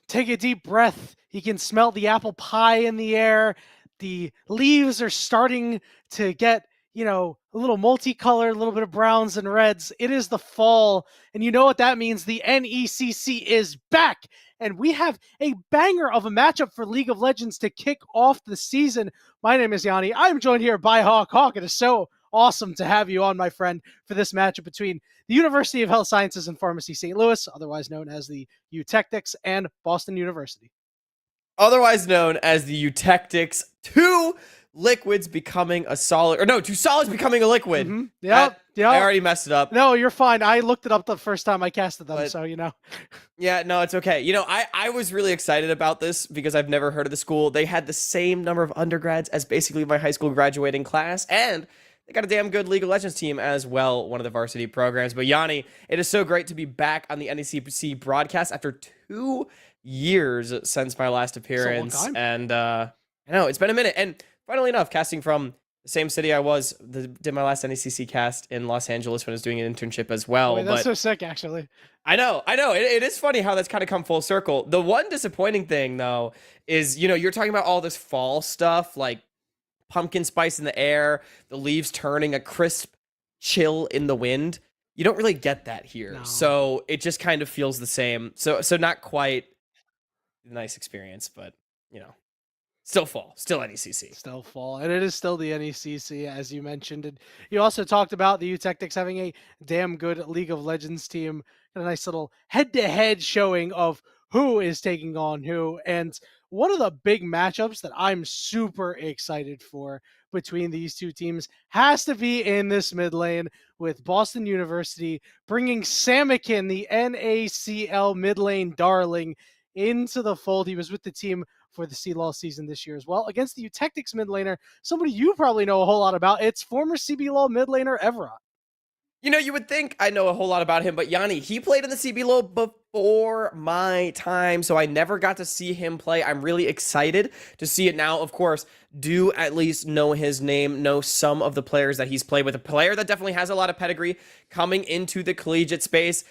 take a deep breath. He can smell the apple pie in the air. The leaves are starting to get, a little multicolored, a little bit of browns and reds. It is the fall. And you know what that means? The NECC is back. And we have a banger of a matchup for League of Legends to kick off the season. My name is Yanni. I'm joined here by Hawk. Hawk, it is so awesome to have you on, my friend, for this matchup between the University of Health Sciences and Pharmacy St. Louis, otherwise known as the Eutectics, and Boston University. Otherwise known as the Eutectics. Two liquids becoming a solid, or no, two solids becoming a liquid. Mm-hmm. Yep. I already messed it up. No, you're fine. I looked it up the first time I casted them, so Yeah, no, it's okay. I was really excited about this because I've never heard of the school. They had the same number of undergrads as basically my high school graduating class, and they got a damn good League of Legends team as well, one of the varsity programs. But Yanni, it is so great to be back on the NECC broadcast after 2 years since my last appearance. And I know it's been a minute. And funnily enough, casting from the same city I did my last NECC cast in Los Angeles when I was doing an internship as well. That's so sick, actually. I know. It is funny how that's kind of come full circle. The one disappointing thing, though, is, you're talking about all this fall stuff, like pumpkin spice in the air, the leaves turning, a crisp chill in the wind. You don't really get that here. No. So it just kind of feels the same. So not quite a nice experience, but, still fall, still NECC. Still fall, and it is still the NECC, as you mentioned. And you also talked about the Eutectics having a damn good League of Legends team, and a nice little head-to-head showing of who is taking on who. And one of the big matchups that I'm super excited for between these two teams has to be in this mid lane, with Boston University bringing Samikin, the NACL mid lane darling, into the fold. He was with the team for the CLAW season this year as well, against the Eutectics mid laner, somebody you probably know a whole lot about. It's former CBLOL mid laner Everett. You would think I know a whole lot about him, but Yanni, he played in the CBLOL before my time, so I never got to see him play. I'm really excited to see it now. Of course, do at least know his name, know some of the players that he's played with. A player that definitely has a lot of pedigree coming into the collegiate space.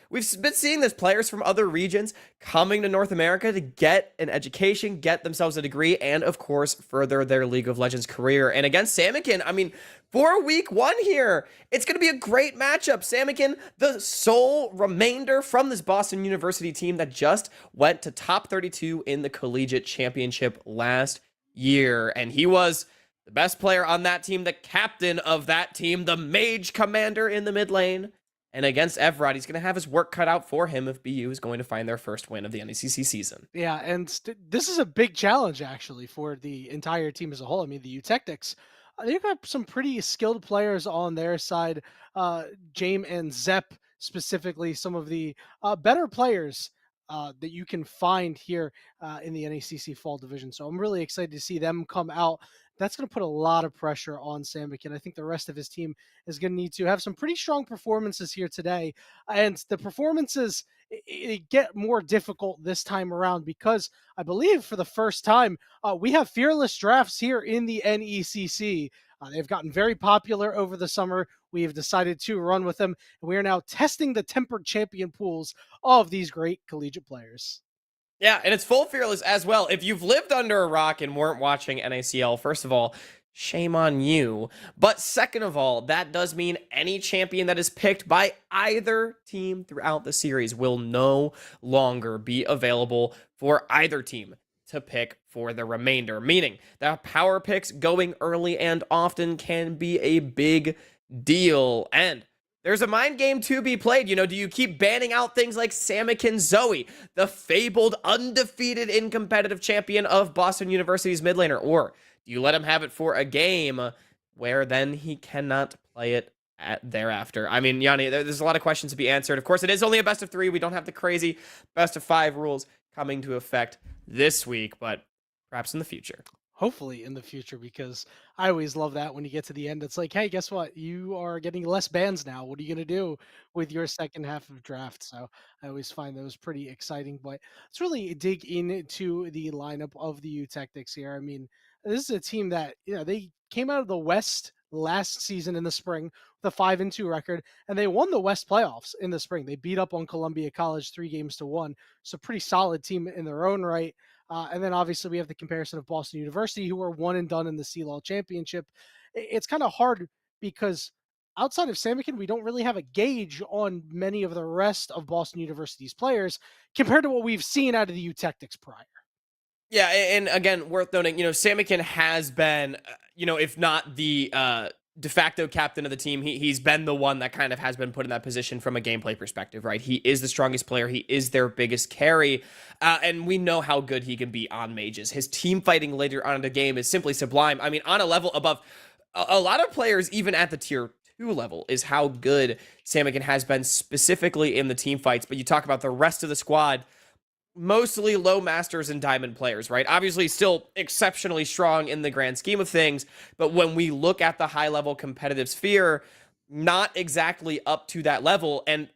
We've been seeing this, players from other regions coming to North America to get an education, get themselves a degree, and of course, further their League of Legends career. And against Samikin, for week 1 here, it's going to be a great matchup. Samikin, the sole remainder from this Boston University team that just went to top 32 in the collegiate championship last year. And he was the best player on that team, the captain of that team, the mage commander in the mid lane. And against Everett, he's going to have his work cut out for him if BU is going to find their first win of the NECC season. Yeah, and this is a big challenge, actually, for the entire team as a whole. The Eutectics, they've got some pretty skilled players on their side. James and Zepp, specifically, some of the better players that you can find here in the NECC Fall Division. So I'm really excited to see them come out. That's going to put a lot of pressure on Samikin. I think the rest of his team is going to need to have some pretty strong performances here today. And the performances get more difficult this time around because I believe for the first time, we have fearless drafts here in the NECC. They've gotten very popular over the summer. We have decided to run with them, and we are now testing the tempered champion pools of these great collegiate players. Yeah, and it's full fearless as well. If you've lived under a rock and weren't watching NACL, first of all, shame on you. But second of all, that does mean any champion that is picked by either team throughout the series will no longer be available for either team to pick for the remainder, meaning that power picks going early and often can be a big deal. And there's a mind game to be played. Do you keep banning out things like Samikin Zoe, the fabled, undefeated, in competitive champion of Boston University's mid laner? Or do you let him have it for a game where then he cannot play it thereafter? Yanni, there's a lot of questions to be answered. Of course, it is only a best of 3. We don't have the crazy best of 5 rules coming to effect this week, but perhaps in the future. Hopefully in the future, because I always love that when you get to the end, it's like, hey, guess what? You are getting less bans now. What are you going to do with your second half of draft? So I always find those pretty exciting, but let's really dig into the lineup of the Eutectics here. This is a team that, they came out of the West last season in the spring the 5-2 record, and they won the West playoffs in the spring. They beat up on Columbia College 3 games to 1. So pretty solid team in their own right. And then obviously we have the comparison of Boston University, who were one and done in the CLAW championship. It's kind of hard because outside of Samikin, we don't really have a gauge on many of the rest of Boston University's players compared to what we've seen out of the Eutectics prior. Yeah, and again, worth noting, Samikin has been, if not the de facto captain of the team, he's been the one that kind of has been put in that position from a gameplay perspective, right? He is the strongest player. He is their biggest carry, and we know how good he can be on mages. His team fighting later on in the game is simply sublime. I mean, on a level above a lot of players, even at the tier 2 level, is how good Samikin has been specifically in the team fights. But you talk about the rest of the squad, mostly low masters and diamond players, right? Obviously still exceptionally strong in the grand scheme of things, but when we look at the high level competitive sphere, not exactly up to that level. And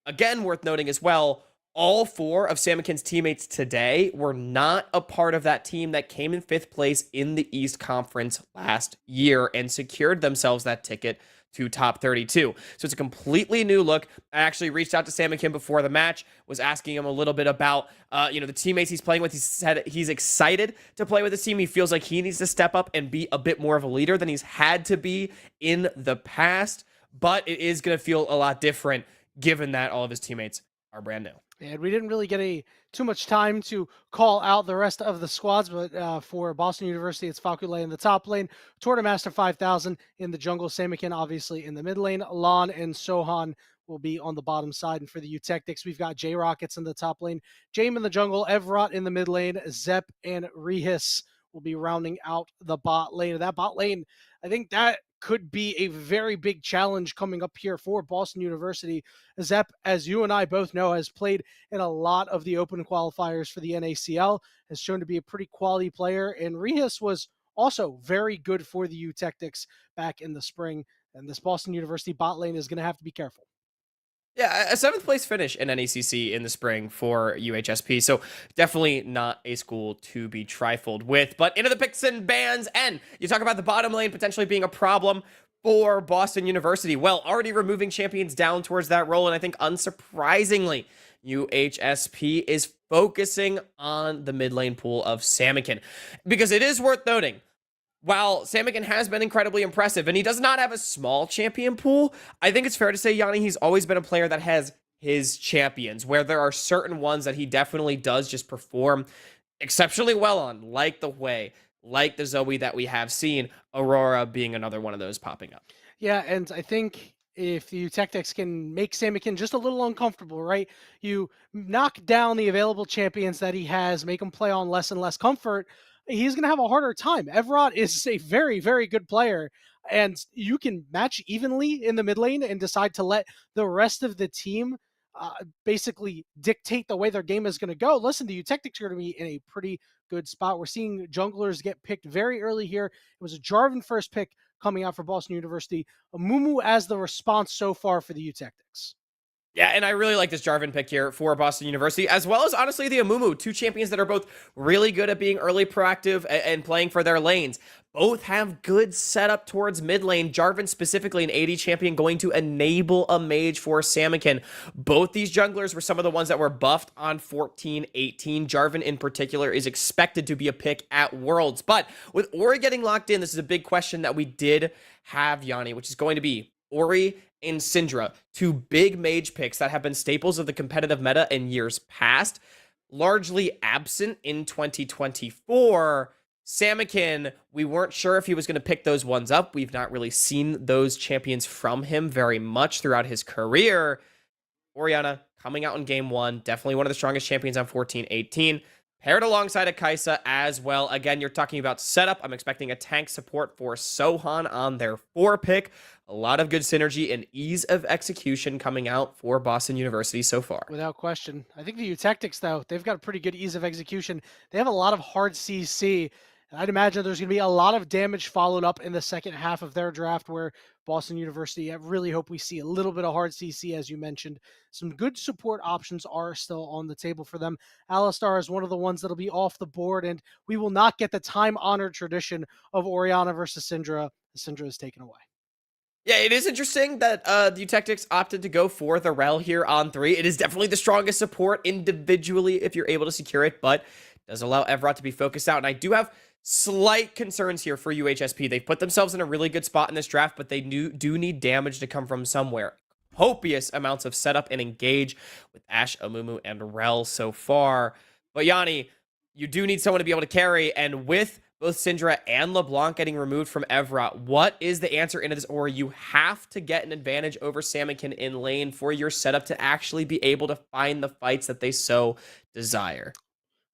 again, worth noting as well, all 4 of Samikin's teammates today were not a part of that team that came in 5th place in the East Conference last year and secured themselves that ticket to top 32. So it's a completely new look. I actually reached out to Samikin before the match, was asking him a little bit about, the teammates he's playing with. He said he's excited to play with the team. He feels like he needs to step up and be a bit more of a leader than he's had to be in the past, but it is going to feel a lot different given that all of his teammates are brand new. And we didn't really get too much time to call out the rest of the squads, but for Boston University, it's Falcule in the top lane, Tortomaster 5000 in the jungle, Samikin obviously in the mid lane, Lan and Sohan will be on the bottom side. And for the Eutectics, we've got J Rockets in the top lane, Jame in the jungle, Evrot in the mid lane, Zep and Rehis will be rounding out the bot lane. That bot lane, I think that could be a very big challenge coming up here for Boston University. Zep, as you and I both know, has played in a lot of the open qualifiers for the NACL, has shown to be a pretty quality player, and Rehis was also very good for the Eutectics back in the spring. And this Boston University bot lane is going to have to be careful. Yeah, a 7th place finish in NECC in the spring for UHSP. So definitely not a school to be trifled with. But into the picks and bans, and you talk about the bottom lane potentially being a problem for Boston University. Well, already removing champions down towards that role, and I think unsurprisingly, UHSP is focusing on the mid lane pool of Samikin. Because it is worth noting, while Samikin has been incredibly impressive, and he does not have a small champion pool, I think it's fair to say, Yanni, he's always been a player that has his champions, where there are certain ones that he definitely does just perform exceptionally well on, like the Hui, like the Zoe that we have seen, Aurora being another one of those popping up. Yeah, and I think if the Tactics can make Samikin just a little uncomfortable, right? You knock down the available champions that he has, make him play on less and less comfort, he's going to have a harder time. Evrot is a very, very good player, and you can match evenly in the mid lane and decide to let the rest of the team basically dictate the way their game is going to go. Listen, the Tactics are going to be in a pretty good spot. We're seeing junglers get picked very early here. It was a Jarvan first pick coming out for Boston University. Mumu as the response so far for the Eutectics. Yeah, and I really like this Jarvan pick here for Boston University, as well as, honestly, the Amumu, 2 champions that are both really good at being early proactive and playing for their lanes. Both have good setup towards mid lane. Jarvan, specifically an AD champion, going to enable a mage for Samikin. Both these junglers were some of the ones that were buffed on 14-18. Jarvan, in particular, is expected to be a pick at Worlds. But with Ori getting locked in, this is a big question that we did have, Yanni, which is going to be Ori and Syndra, 2 big mage picks that have been staples of the competitive meta in years past, largely absent in 2024. Samikin, we weren't sure if he was going to pick those ones up. We've not really seen those champions from him very much throughout his career. Orianna coming out in game 1, definitely one of the strongest champions on 14-18. Paired alongside a Kai'Sa as well. Again, you're talking about setup. I'm expecting a tank support for Sohan on their 4 pick. A lot of good synergy and ease of execution coming out for Boston University so far. Without question. I think the Eutectics, though, they've got a pretty good ease of execution. They have a lot of hard CC. And I'd imagine there's going to be a lot of damage followed up in the second half of their draft, where Boston University, I really hope we see a little bit of hard CC, as you mentioned. Some good support options are still on the table for them. Alistar is one of the ones that'll be off the board, and we will not get the time-honored tradition of Orianna versus Syndra. Syndra is taken away. Yeah, it is interesting that the Eutectics opted to go for the Rel here on 3. It is definitely the strongest support individually if you're able to secure it, but does allow Evrot to be focused out. And I do have slight concerns here for UHSP. They've put themselves in a really good spot in this draft, but they do need damage to come from somewhere. Copious amounts of setup and engage with Ashe, Amumu, and Rel so far. But Yanni, you do need someone to be able to carry, and with both Syndra and LeBlanc getting removed from Evrot, what is the answer into this aura? You have to get an advantage over Salmonkin in lane for your setup to actually be able to find the fights that they so desire.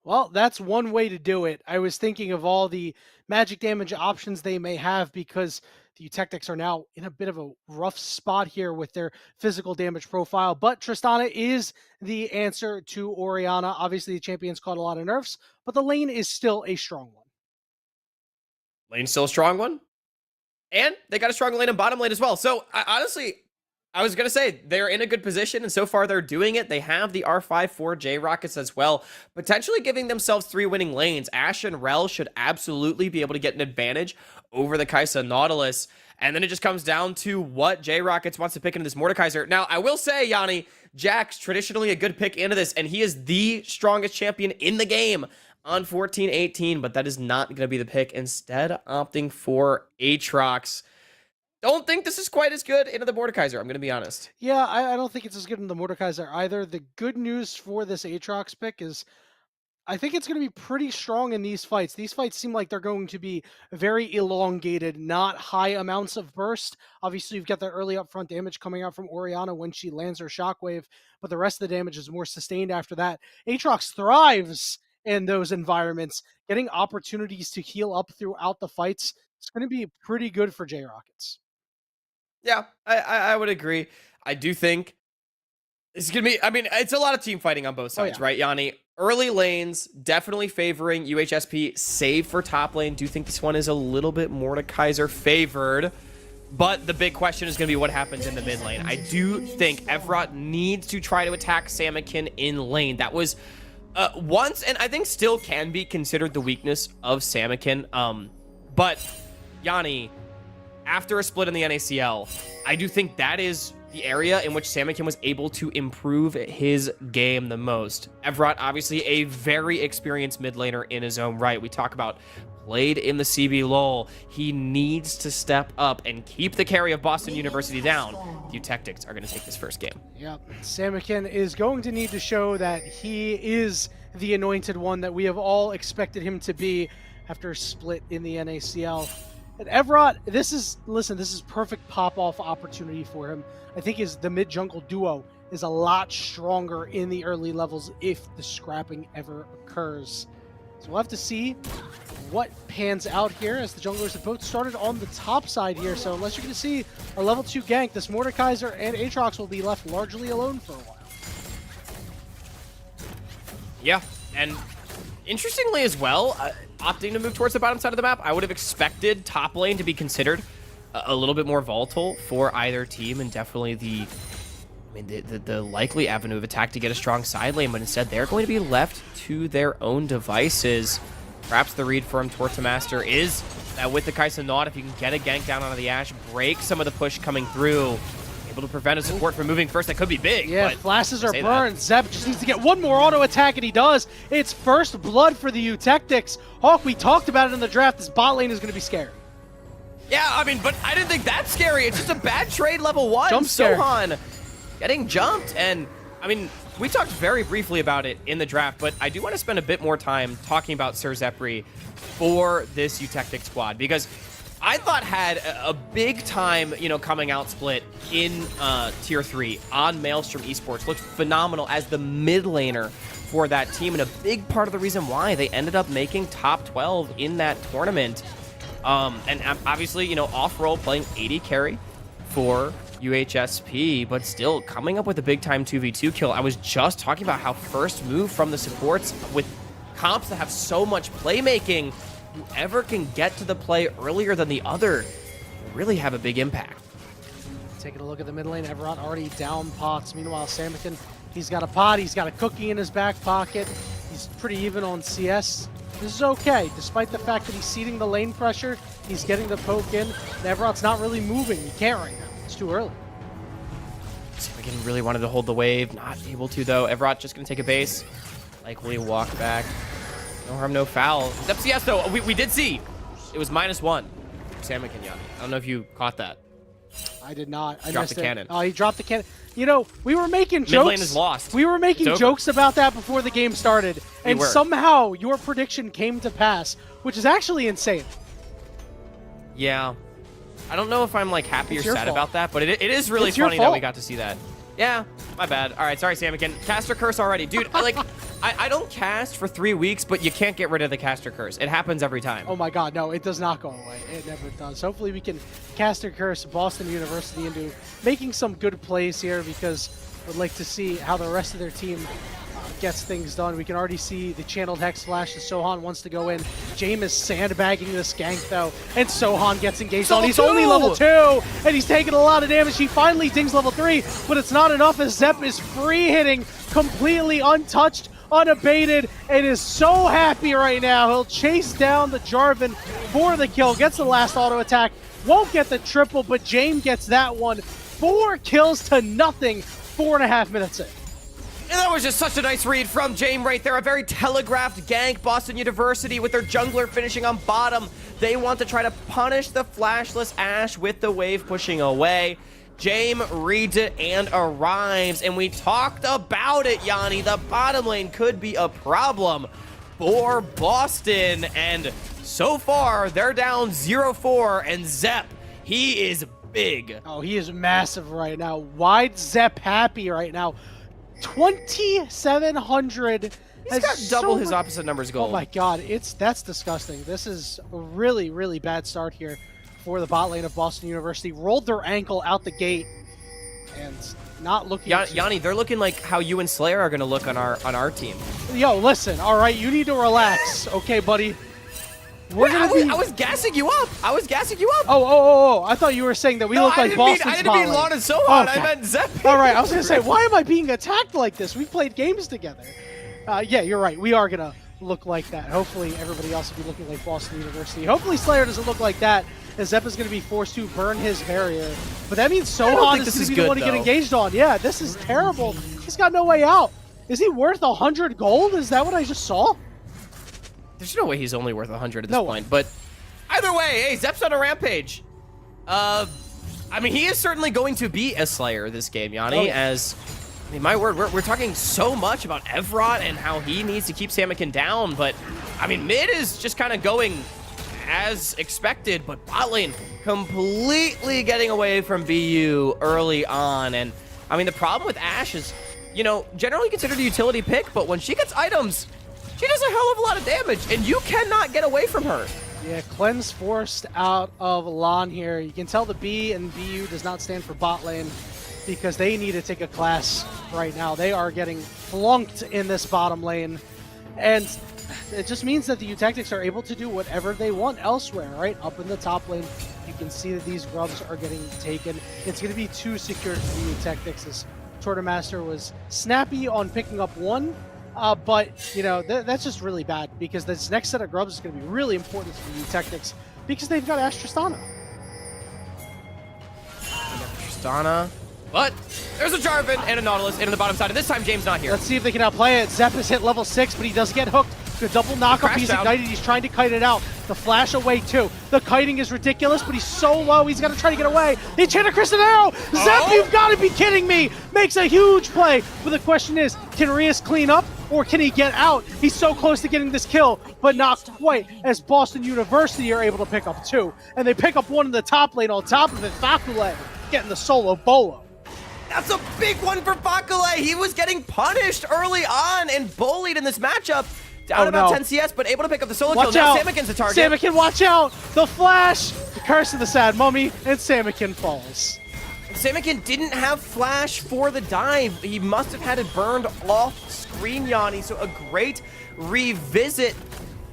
Well, that's one way to do it. I was thinking of all the magic damage options they may have because the Eutectics are now in a bit of a rough spot here with their physical damage profile. But Tristana is the answer to Orianna. Obviously, the champion's caught a lot of nerfs, but the lane is still a strong one. Lane's still a strong one. And they got a strong lane in bottom lane as well. So, honestly, I was going to say, they're in a good position, and so far they're doing it. They have the R5 for J-Rockets as well, potentially giving themselves 3 winning lanes. Ashe and Rel should absolutely be able to get an advantage over the Kai'Sa Nautilus. And then it just comes down to what J-Rockets wants to pick into this Mordekaiser. Now, I will say, Yanni, Jack's traditionally a good pick into this, and he is the strongest champion in the game on 14-18, but that is not going to be the pick. Instead, opting for Aatrox. Don't think this is quite as good into the Mordekaiser, I'm going to be honest. Yeah, I don't think it's as good in the Mordekaiser either. The good news for this Aatrox pick is I think it's going to be pretty strong in these fights. These fights seem like they're going to be very elongated, not high amounts of burst. Obviously, you've got the early upfront damage coming out from Orianna when she lands her shockwave, but the rest of the damage is more sustained after that. Aatrox thrives in those environments, getting opportunities to heal up throughout the fights. It's going to be pretty good for J-Rockets. Yeah, I would agree. I do think it's going to be, I mean, it's a lot of team fighting on both sides, right, Yanni? Early lanes, definitely favoring UHSP, save for top lane. Do think this one is a little bit Mordekaiser favored. But the big question is going to be what happens in the mid lane. I do think Evrot needs to try to attack Salmonkin in lane. That was once, and I think still can be considered the weakness of Salmonkin. But, Yanni, after a split in the NACL, I do think that is the area in which Salmonkin was able to improve his game the most. Evrot, obviously a very experienced mid laner in his own right. We talk about played in the CB LoL. He needs to step up and keep the carry of Boston University down. The Eutectics are going to take this first game. Yep. Salmonkin is going to need to show that he is the anointed one that we have all expected him to be after a split in the NACL. And Evrot, this is perfect pop-off opportunity for him. I think the mid-jungle duo is a lot stronger in the early levels if the scrapping ever occurs. So we'll have to see what pans out here as the junglers have both started on the top side here. So unless you're going to see a level 2 gank, this Mordekaiser and Aatrox will be left largely alone for a while. Yeah, and interestingly as well, opting to move towards the bottom side of the map, I would have expected top lane to be considered a little bit more volatile for either team, and definitely the likely avenue of attack to get a strong side lane, but instead they're going to be left to their own devices. Perhaps the read from Tortamaster is that with the Kai'Sa Naut, if you can get a gank down onto the Ashe, break some of the push coming through, able to prevent a support from moving first, that could be big. Yeah, flashes are burned. Zeb just needs to get one more auto attack, and he does. It's first blood for the Eutectics. Hawk, we talked about it in the draft. This bot lane is going to be scary. Yeah, I mean, but I didn't think that's scary. It's just a bad trade level 1. Jump scare. Sohan getting jumped, and I mean, we talked very briefly about it in the draft, but I do want to spend a bit more time talking about Sir Zepri for this Eutectic squad, because I thought had a big time, coming out split in Tier 3 on Maelstrom Esports. Looked phenomenal as the mid laner for that team, and a big part of the reason why they ended up making top 12 in that tournament. And obviously, off-roll playing 80 carry for UHSP, but still coming up with a big-time 2v2 kill. I was just talking about how first move from the supports with comps that have so much playmaking, whoever can get to the play earlier than the other really have a big impact. Taking a look at the mid lane, Evrot already down pots. Meanwhile, Salmonkin, he's got a pot, he's got a cookie in his back pocket. He's pretty even on CS. This is okay, despite the fact that he's seeding the lane pressure. He's getting the poke in. Nevrot's not really moving. He can't right now. It's too early. Samikin really wanted to hold the wave. Not able to, though. Evrot just going to take a base. Likely walk back. No harm, no foul. Except CS, though. We did see. It was -1. Samikin, Yanni. I don't know if you caught that. I did not. I dropped missed the it. cannon. Oh, he dropped the cannon. You know, we were making Mid jokes. lane is lost. We were making jokes about that before the game started. And somehow your prediction came to pass, which is actually insane. Yeah. I don't know if I'm like happy or sad fault. about that, but it is really funny that we got to see that. Yeah, my bad. All right, sorry, Samikin. Caster curse already. Dude, I don't cast for 3 weeks, but you can't get rid of the caster curse. It happens every time. Oh my god, no, it does not go away. It never does. Hopefully we can caster curse Boston University into making some good plays here, because I'd like to see how the rest of their team gets things done. We can already see the channeled Hex Flash as Sohan wants to go in. James is sandbagging this gank though, and Sohan gets engaged on. He's only level 2, and he's taking a lot of damage. He finally dings level 3, but it's not enough as Zepp is free hitting, completely untouched, unabated, and is so happy right now. He'll chase down the Jarvan for the kill, gets the last auto attack, won't get the triple, but James gets that one. 4 kills to nothing, 4.5 minutes in. And that was just such a nice read from James right there. A very telegraphed gank. Boston University with their jungler finishing on bottom. They want to try to punish the flashless Ashe with the wave pushing away. James reads it and arrives. And we talked about it, Yanni. The bottom lane could be a problem for Boston. And so far, they're down 0-4. And Zepp, he is big. Oh, he is massive right now. Wide Zepp happy right now. 2,700. He's got double his opposite numbers gold. Oh my god, that's disgusting. This is a really, really bad start here for the bot lane of Boston University. Rolled their ankle out the gate and not looking. Yanni, they're looking like how you and Slayer are going to look on our team. Yo, listen, all right, you need to relax, okay, buddy. I was gassing you up. I was gassing you up. Oh! I thought you were saying that we look like Boston's I didn't mean Lon and Sohan. Okay. I meant Zepp. All right, I was gonna say, why am I being attacked like this? We played games together. Yeah, you're right. We are gonna look like that. Hopefully, everybody else will be looking like Boston University. Hopefully, Slayer doesn't look like that, as Zepp is gonna be forced to burn his barrier. But that means Sohan is gonna be the one to get engaged on. Yeah, this is terrible. He's got no way out. Is he worth 100 gold? Is that what I just saw? There's no way he's only worth 100 at this point, but. Either way, hey, Zepp's on a rampage. I mean, he is certainly going to be a Slayer this game, Yanni, as, I mean, my word, we're talking so much about Evrot and how he needs to keep Samikin down, but, I mean, mid is just kind of going as expected, but bot lane completely getting away from BU early on, and, I mean, the problem with Ashe is, you know, generally considered a utility pick, but when she gets items, she does a hell of a lot of damage, and you cannot get away from her. Yeah, Cleanse forced out of Lon here. You can tell the B and BU does not stand for bot lane because they need to take a class right now. They are getting flunked in this bottom lane. And it just means that the Eutectics are able to do whatever they want elsewhere, right? Up in the top lane, you can see that these grubs are getting taken. It's going to be too secure for the Eutectics, as Tortomaster was snappy on picking up one. But, you know, that's just really bad, because this next set of grubs is going to be really important for the Eutectics because they've got Tristana. Tristana. But there's a Jarvan and a Nautilus in on the bottom side, and this time James not here. Let's see if they can outplay it. Zepp has hit level 6, but he does get hooked. The double knockup, he's ignited, he's trying to kite it out. The flash away too. The kiting is ridiculous, but he's so low, he's got to try to get away. The Enchanted Crystal Arrow! Zepp, you've got to be kidding me! Makes a huge play, but the question is, can Rias clean up, or can he get out? He's so close to getting this kill, but not quite, as Boston University are able to pick up 2. And they pick up 1 in the top lane. On top of it, Fakule getting the solo bolo. That's a big one for Fakule. He was getting punished early on and bullied in this matchup. Down about 10 CS, but able to pick up the solo kill. Now Samikin's the target. Samikin, watch out! The flash! The curse of the sad mummy, and Samikin falls. Samikin didn't have flash for the dive. He must have had it burned off screen, Yanni. So a great revisit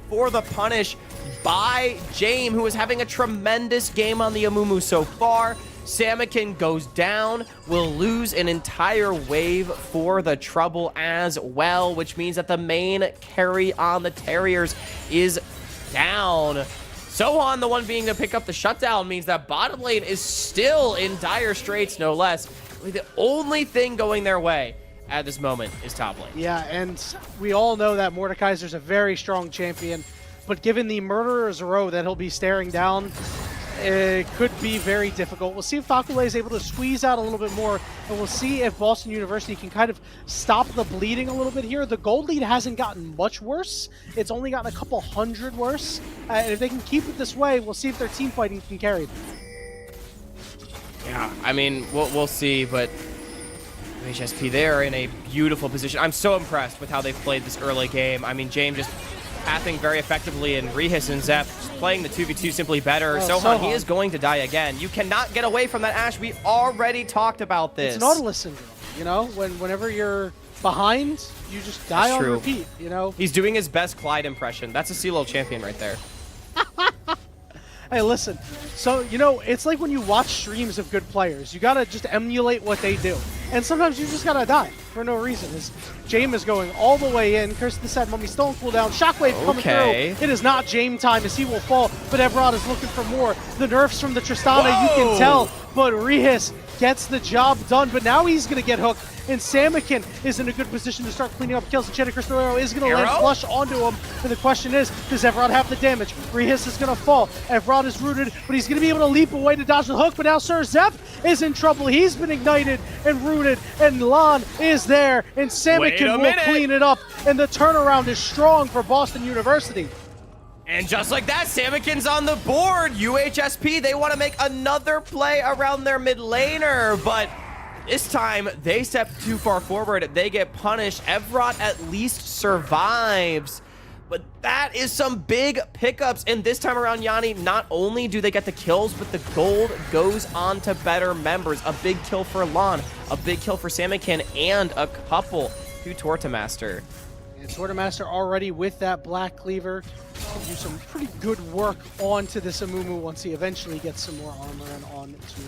for the punish by James, who is having a tremendous game on the Amumu so far. Samikin goes down, will lose an entire wave for the trouble as well, which means that the main carry on the Terriers is down. Sohan, the one being to pick up the shutdown, means that bottom lane is still in dire straits, no less. The only thing going their way at this moment is top lane. Yeah, and we all know that Mordekaiser's a very strong champion, but given the Murderer's Row that he'll be staring down, it could be very difficult. We'll see if Fakule is able to squeeze out a little bit more, and we'll see if Boston University can kind of stop the bleeding a little bit here. The gold lead hasn't gotten much worse. It's only gotten a couple hundred worse. And if they can keep it this way, we'll see if their team fighting can carry them. Yeah, I mean, we'll see, but UHSP, they're in a beautiful position. I'm so impressed with how they've played this early game. I mean, James just pathing very effectively, and Rehis and Zep just playing the 2v2 simply better. Sohan, he is going to die again. You cannot get away from that Ashe. We already talked about this. It's Nautilus syndrome, you know? Whenever you're behind, you just die on repeat, you know? He's doing his best Clyde impression. That's a CeeLo champion right there. Hey, listen, so, you know, it's like when you watch streams of good players. You gotta just emulate what they do. And sometimes you just gotta die for no reason. As James is going all the way in. Curse the set, Mummy still on cooldown. Shockwave coming through. It is not James time as he will fall, but Evrod is looking for more. The nerfs from the Tristana, you can tell, but Rehis gets the job done, but now he's gonna get hooked. And Samikin is in a good position to start cleaning up kills. The Cheddar Crystal Arrow is going to land flush onto him. And the question is, does Evrod have the damage? Rehis is going to fall. Evrod is rooted, but he's going to be able to leap away to dodge the hook. But now Sir Zep is in trouble. He's been ignited and rooted, and Lan is there. And Samikin will clean it up. And the turnaround is strong for Boston University. And just like that, Samikin's on the board. UHSP, they want to make another play around their mid laner, but this time, they step too far forward. They get punished. Evrod at least survives. But that is some big pickups. And this time around, Yanni, not only do they get the kills, but the gold goes on to better members. A big kill for Lan, a big kill for Samikin, and a couple to Tortamaster. And Tortamaster already with that Black Cleaver. Can do some pretty good work onto this Amumu once he eventually gets some more armor and on to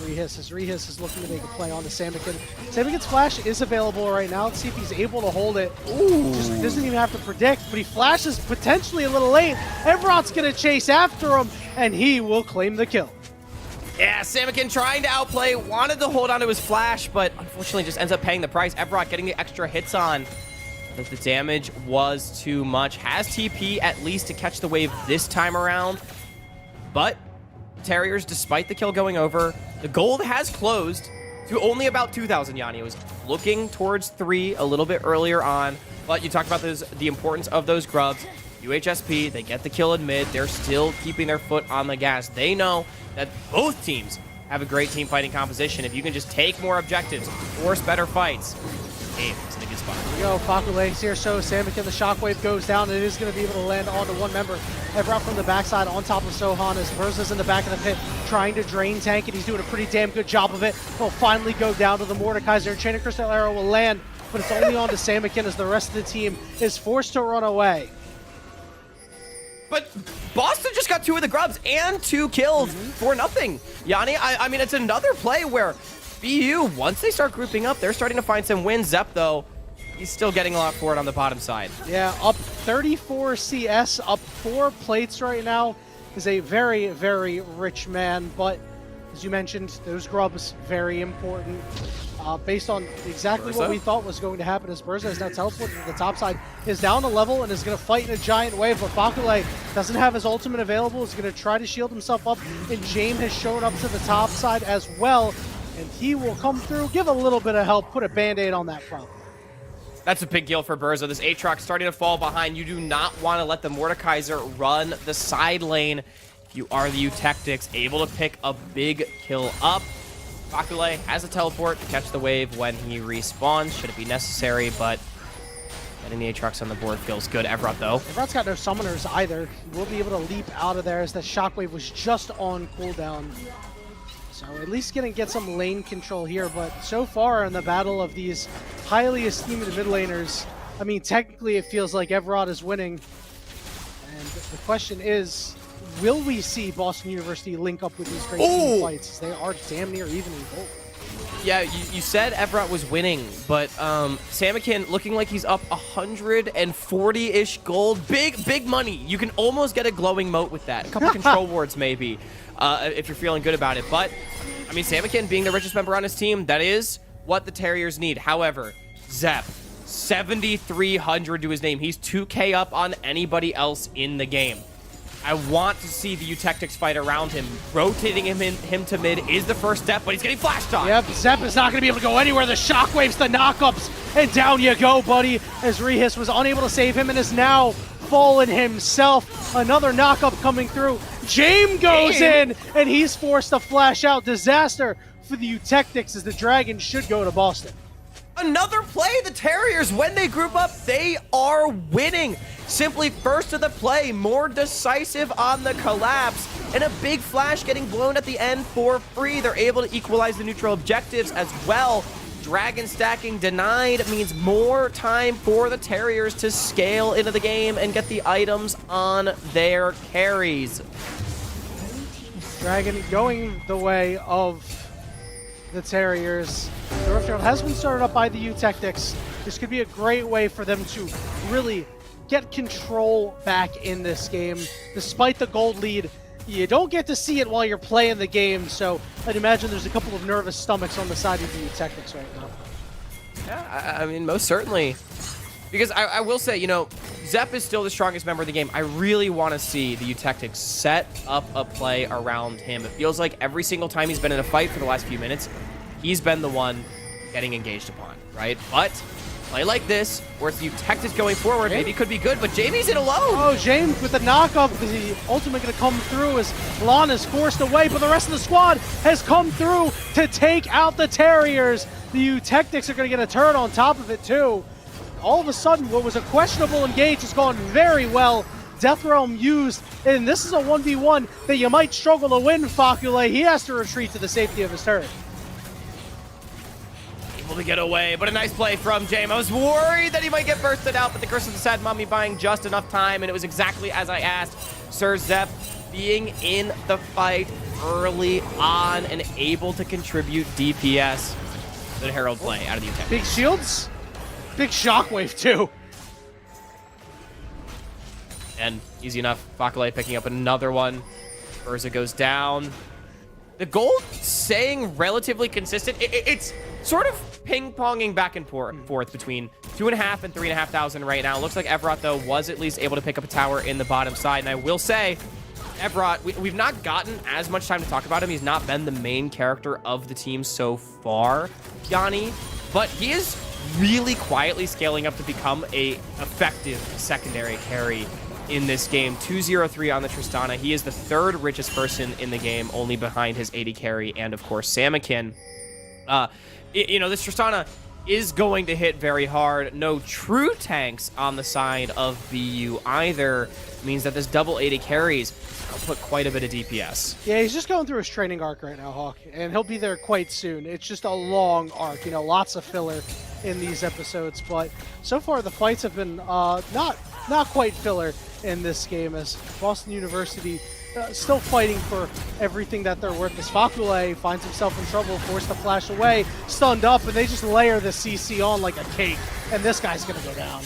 Rehis. As Rehis is looking to make a play on the Samikin. Samikin's flash is available right now. Let's see if he's able to hold it. Ooh. Just doesn't even have to predict, but he flashes potentially a little late. Evrod's going to chase after him, and he will claim the kill. Yeah, Samikin trying to outplay, wanted to hold on to his flash, but unfortunately just ends up paying the price. Evrod getting the extra hits on. But the damage was too much. Has TP at least to catch the wave this time around. But Terriers, despite the kill going over, the gold has closed to only about 2,000. Yanni was looking towards 3 a little bit earlier on. But you talked about the importance of those grubs. UHSP, they get the kill in mid. They're still keeping their foot on the gas. They know that both teams have a great team fighting composition. If you can just take more objectives, force better fights, game is in a good spot. Here we go, Fakule here, so Samikin, the shockwave goes down, and it is going to be able to land onto one member. Evrod from the backside on top of Sohan as Verza's in the back of the pit trying to drain tank, and he's doing a pretty damn good job of it. He'll finally go down to the Mordekaiser, and Chain of Crystal Arrow will land, but it's only onto Samikin as the rest of the team is forced to run away. But Boston just got 2 of the grubs and 2 kills for nothing. Yanni, I mean, it's another play where BU, once they start grouping up, they're starting to find some wins. Zep, though, he's still getting a lot for it on the bottom side. Yeah, up 34 CS, up 4 plates right now. Is a very, very rich man, but as you mentioned, those grubs, very important. Based on exactly what we thought was going to happen, as Berza is now teleported to the top side, is down a level and is going to fight in a giant wave, but Fakule doesn't have his ultimate available, is going to try to shield himself up, and James has shown up to the top side as well, and he will come through, give a little bit of help, put a band-aid on that problem. That's a big deal for Berza. This Aatrox starting to fall behind. You do not want to let the Mordekaiser run the side lane. You are the Eutectics, able to pick a big kill up. Fakule has a teleport to catch the wave when he respawns, should it be necessary, but getting the Aatrox on the board feels good. Evrod, though. Evrod's got no summoners either. He will be able to leap out of there as that shockwave was just on cooldown. So at least gonna get some lane control here, but so far in the battle of these highly esteemed mid laners, I mean, technically it feels like Evrod is winning. And the question is, will we see Boston University link up with these great team fights? They are damn near even in gold. Yeah, you said Everett was winning, but Samakin looking like he's up 140-ish gold. Big money. You can almost get a glowing moat with that. A couple control wards maybe, if you're feeling good about it. But, I mean, Samakin being the richest member on his team, that is what the Terriers need. However, Zep, 7,300 to his name. He's 2K up on anybody else in the game. I want to see the Eutectics fight around him. Rotating him to mid is the first step, but he's getting flashed on. Yep, Zep is not going to be able to go anywhere. The shockwaves, the knockups, and down you go, buddy, as Rehis was unable to save him and is now fallen himself. Another knockup coming through. James goes in, and he's forced to flash out. Disaster for the Eutectics as the Dragons should go to Boston. Another play, the Terriers, when they group up, they are winning. Simply first to the play, more decisive on the collapse, and a big flash getting blown at the end for free. They're able to equalize the neutral objectives as well. Dragon stacking denied means more time for the Terriers to scale into the game and get the items on their carries. Dragon going the way of the Terriers. The Rift Herald has been started up by the Eutectics. This could be a great way for them to really get control back in this game. Despite the gold lead, you don't get to see it while you're playing the game, so I'd imagine there's a couple of nervous stomachs on the side of the Eutectics right now. Yeah, I mean, most certainly. Because I will say, you know, Zep is still the strongest member of the game. I really want to see the Eutectics set up a play around him. It feels like every single time he's been in a fight for the last few minutes, he's been the one getting engaged upon, right? But play like this, where it's the Eutectics going forward, maybe could be good, but Jamie's in alone. Oh, James with the knockup, the ultimate going to come through as Lon is forced away, but the rest of the squad has come through to take out the Terriers. The Eutectics are going to get a turn on top of it too. All of a sudden, what was a questionable engage has gone very well. Death Realm used, and this is a 1v1 that you might struggle to win, Facule. He has to retreat to the safety of his turret. Able to get away, but a nice play from James. I was worried that he might get bursted out, but the Curse of the Sad Mummy buying just enough time, and it was exactly as I asked. Sir Zep being in the fight early on and able to contribute DPS. The Herald play out of the Eutectics. Big shields, big shockwave too. And easy enough, Facule picking up another one. Urza goes down. The gold staying relatively consistent. It's sort of ping-ponging back and forth between 2,500 and 3,500 right now. Looks like Everett, though, was at least able to pick up a tower in the bottom side. And I will say, Everett, we've not gotten as much time to talk about him. He's not been the main character of the team so far, Yanni. But he is really quietly scaling up to become a effective secondary carry in this game. 203 on the Tristana. He is the third richest person in the game, only behind his 80 carry and, of course, Samakin. You know, this Tristana is going to hit very hard. No true tanks on the side of BU either. Means that this double 80 carries will put quite a bit of DPS. Yeah, he's just going through his training arc right now, Hawk, and he'll be there quite soon. It's just a long arc, you know, lots of filler in these episodes, but so far the fights have been not quite filler in this game, as Boston University still fighting for everything that they're worth. As Facule finds himself in trouble, forced to flash away, stunned up, and they just layer the CC on like a cake, and this guy's gonna go down.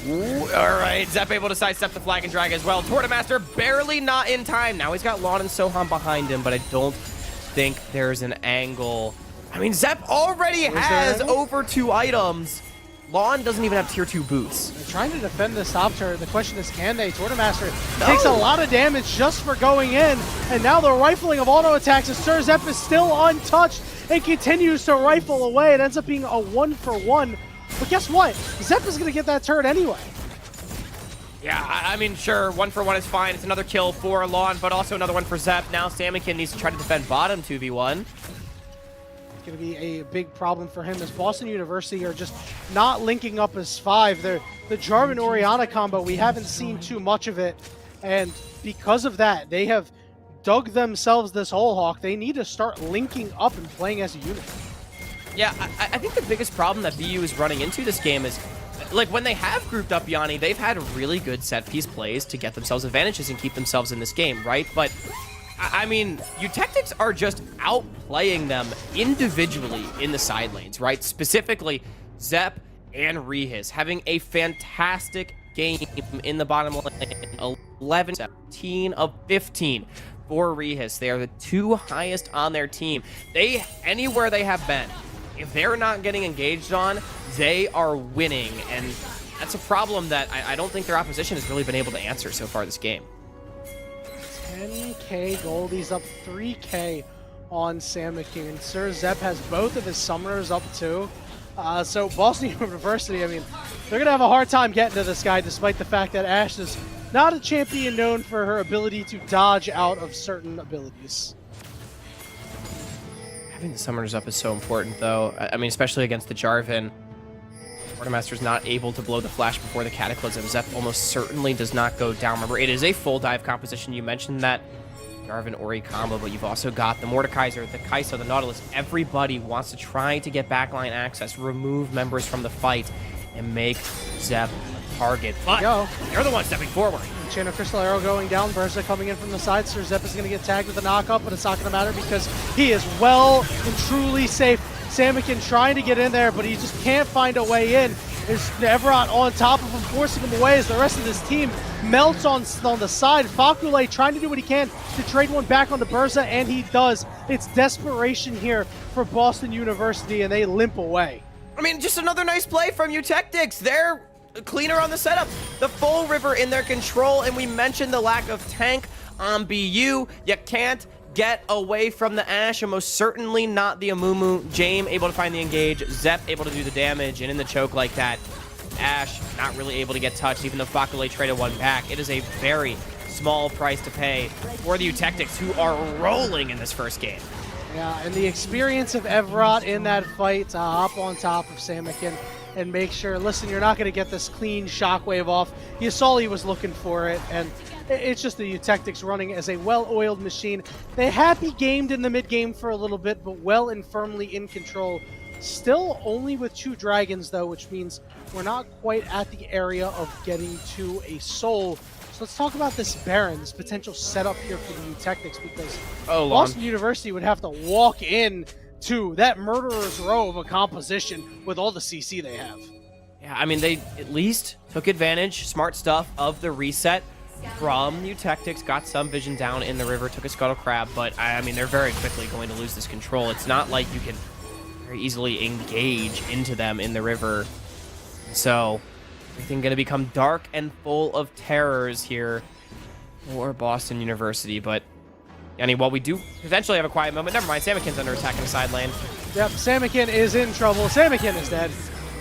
Ooh, all right, Zep able to sidestep the flag and drag as well. Tortamaster barely not in time. Now he's got Lon and Sohan behind him, but I don't think there's an angle. I mean, Zep already has over 2 items. Lon doesn't even have tier 2 boots. They're trying to defend this top turret. The question is, can they? Tortamaster takes a lot of damage just for going in, and now the rifling of auto attacks as Sir Zep is still untouched and continues to rifle away. It ends up being a 1-for-1. But guess what? Zep is going to get that turret anyway. Yeah, I mean, sure, 1-for-1 is fine. It's another kill for Lon, but also another one for Zep. Now Samakin needs to try to defend bottom 2v1. Going to be a big problem for him as Boston University are just not linking up as 5. They're the Jarvan Oriana combo, we haven't seen too much of it, and because of that, they have dug themselves this hole, Hawk. They need to start linking up and playing as a unit. Yeah, I think the biggest problem that BU is running into this game is like when they have grouped up Yanni, they've had really good set piece plays to get themselves advantages and keep themselves in this game, right? But I mean, Eutectics are just outplaying them individually in the side lanes, right? Specifically, Zepp and Rehis having a fantastic game in the bottom lane. 11, 17 of 15 for Rehis. They are the 2 highest on their team. Anywhere they have been, if they're not getting engaged on, they are winning. And that's a problem that I don't think their opposition has really been able to answer so far this game. 10K Goldie's up 3K on Sam McKeon. Sir Zepp has both of his summoners up too. So Boston University, I mean, they're going to have a hard time getting to this guy despite the fact that Ashe is not a champion known for her ability to dodge out of certain abilities. Having the summoners up is so important, though. I mean, especially against the Jarvan. Quartermaster's not able to blow the flash before the Cataclysm. Zepp almost certainly does not go down. Remember, it is a full dive composition. You mentioned that Jarvan Ori combo, but you've also got the Mordekaiser, the Kai'Sa, the Nautilus. Everybody wants to try to get backline access, remove members from the fight, and make Zepp a target. But they're the ones stepping forward. Chain of Crystal Arrow going down, Bursa coming in from the side. Sir Zepp is going to get tagged with a knock-up, but it's not going to matter because he is well and truly safe. Samikin trying to get in there, but he just can't find a way in. There's Everot on top of him, forcing him away as the rest of this team melts on the side. Fakule trying to do what he can to trade one back onto Bursa, and he does. It's desperation here for Boston University, and they limp away. I mean, just another nice play from Eutectics. They're cleaner on the setup. The full river in their control, and we mentioned the lack of tank on BU. You can't get away from the Ashe, and most certainly not the Amumu. Jame able to find the engage, Zepp able to do the damage, and in the choke like that, Ashe not really able to get touched, even though Fakule traded one back. It is a very small price to pay for the Eutectics, who are rolling in this first game. Yeah, and the experience of Everot in that fight to hop on top of Samikin and make sure, listen, you're not going to get this clean shockwave off. You saw he was looking for it, and it's just the Eutectics running as a well-oiled machine. They happy gamed in the mid-game for a little bit, but well and firmly in control. Still only with 2 dragons, though, which means we're not quite at the area of getting to a soul. So let's talk about this Baron, this potential setup here for the Eutectics, because Boston University would have to walk in to that murderer's row of a composition with all the CC they have. Yeah, I mean, they at least took advantage, smart stuff, of the reset from Eutectics, got some vision down in the river, took a Scuttle Crab, but I mean, they're very quickly going to lose this control. It's not like you can very easily engage into them in the river. So everything going to become dark and full of terrors here for Boston University. But I mean, while we do eventually have a quiet moment, never mind, Samikin's under attack in the side lane. Yep, Samikin is in trouble. Samikin is dead.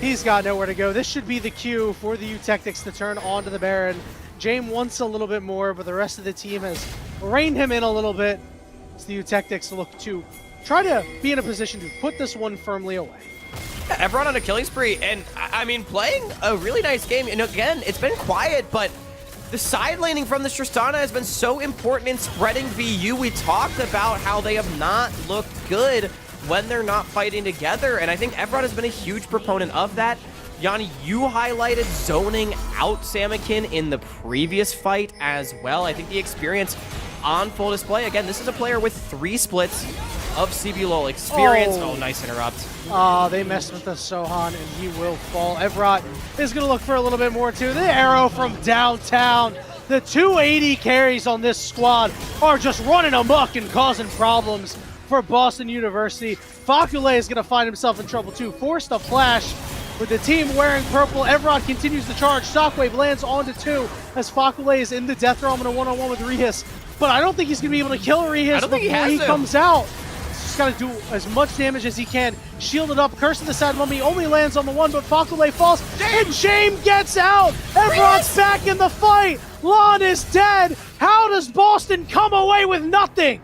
He's got nowhere to go. This should be the cue for the Eutectics to turn onto the Baron. Jame wants a little bit more, but the rest of the team has reined him in a little bit. As the Eutectics look to try to be in a position to put this one firmly away. Yeah, Everon on a killing spree, and I mean, playing a really nice game. And again, it's been quiet, but the side laning from this Tristana has been so important in spreading VU. We talked about how they have not looked good when they're not fighting together, and I think Everon has been a huge proponent of that. Yanni, you highlighted zoning out Samikin in the previous fight as well. I think the experience on full display. Again, this is a player with 3 splits of CBLOL experience. Oh, nice interrupt. They messed with the Sohan, and he will fall. Everot is going to look for a little bit more, too. The arrow from downtown. The 280 carries on this squad are just running amok and causing problems for Boston University. Fakule is going to find himself in trouble, too. Forced a flash. With the team wearing purple, Everot continues to charge. Shockwave lands onto 2 as Fakule is in the death realm in a one-on-one with Rehis. But I don't think he's going to be able to kill Rehis before he comes out. He's just got to do as much damage as he can. Shielded up, Curse to the side mummy only lands on the 1, but Fakule falls, and Jame gets out! Everot's back in the fight! Lon is dead! How does Boston come away with nothing?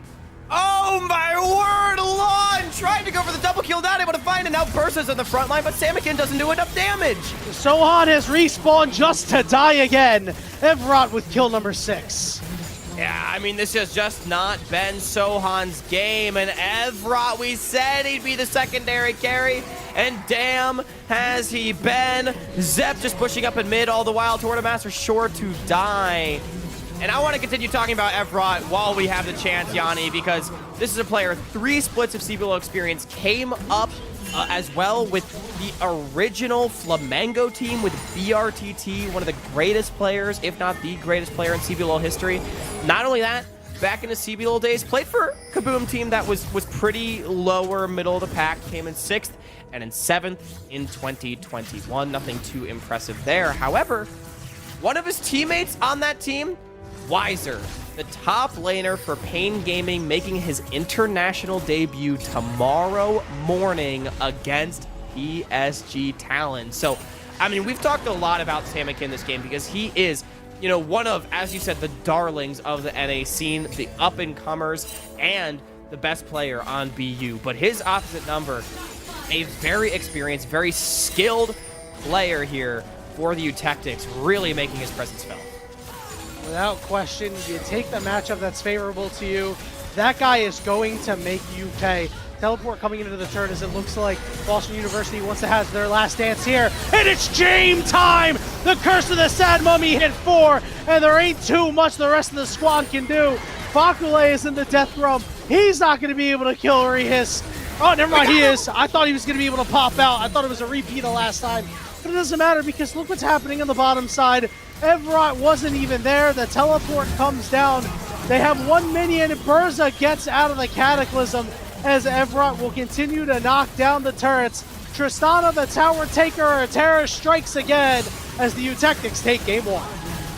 Oh my word, Lon tried to go for the double kill, not able to find it. Now Bursa's on the front line, but Samikin doesn't do enough damage. Sohan has respawned just to die again. Everot with kill number 6. Yeah, I mean, this has just not been Sohan's game, and Everot, we said he'd be the secondary carry, And damn, has he been. Zep just pushing up in mid all the while. Tornamaster sure to die. And I want to continue talking about Efrot while we have the chance, Yanni, because this is a player, 3 splits of CBLOL experience, came up as well with the original Flamengo team with BRTT, one of the greatest players, if not the greatest player in CBLOL history. Not only that, back in his CBLOL days, played for Kaboom team that was pretty lower middle of the pack, came in 6th and in 7th in 2021. Nothing too impressive there. However, one of his teammates on that team, Wiser, the top laner for Pain Gaming, making his international debut tomorrow morning against PSG Talon. So, I mean, we've talked a lot about Samek in this game because he is, you know, one of, as you said, the darlings of the NA scene, the up-and-comers, and the best player on BU. But his opposite number, a very experienced, very skilled player here for the Eutectics, really making his presence felt. Without question, you take the matchup that's favorable to you. That guy is going to make you pay. Teleport coming into the turn as it looks like Boston University wants to have their last dance here. And it's James time! The Curse of the Sad Mummy hit 4, and there ain't too much the rest of the squad can do. Bakule is in the death realm. He's not going to be able to kill Rehis. Oh, never mind, he is. I thought he was going to be able to pop out. I thought it was a repeat of last time. But it doesn't matter because look what's happening on the bottom side. Efrot wasn't even there. The teleport comes down. They have 1 minion. Burza gets out of the Cataclysm as Efrot will continue to knock down the turrets. Tristana, the tower taker, Terra strikes again as the Eutectics take game 1.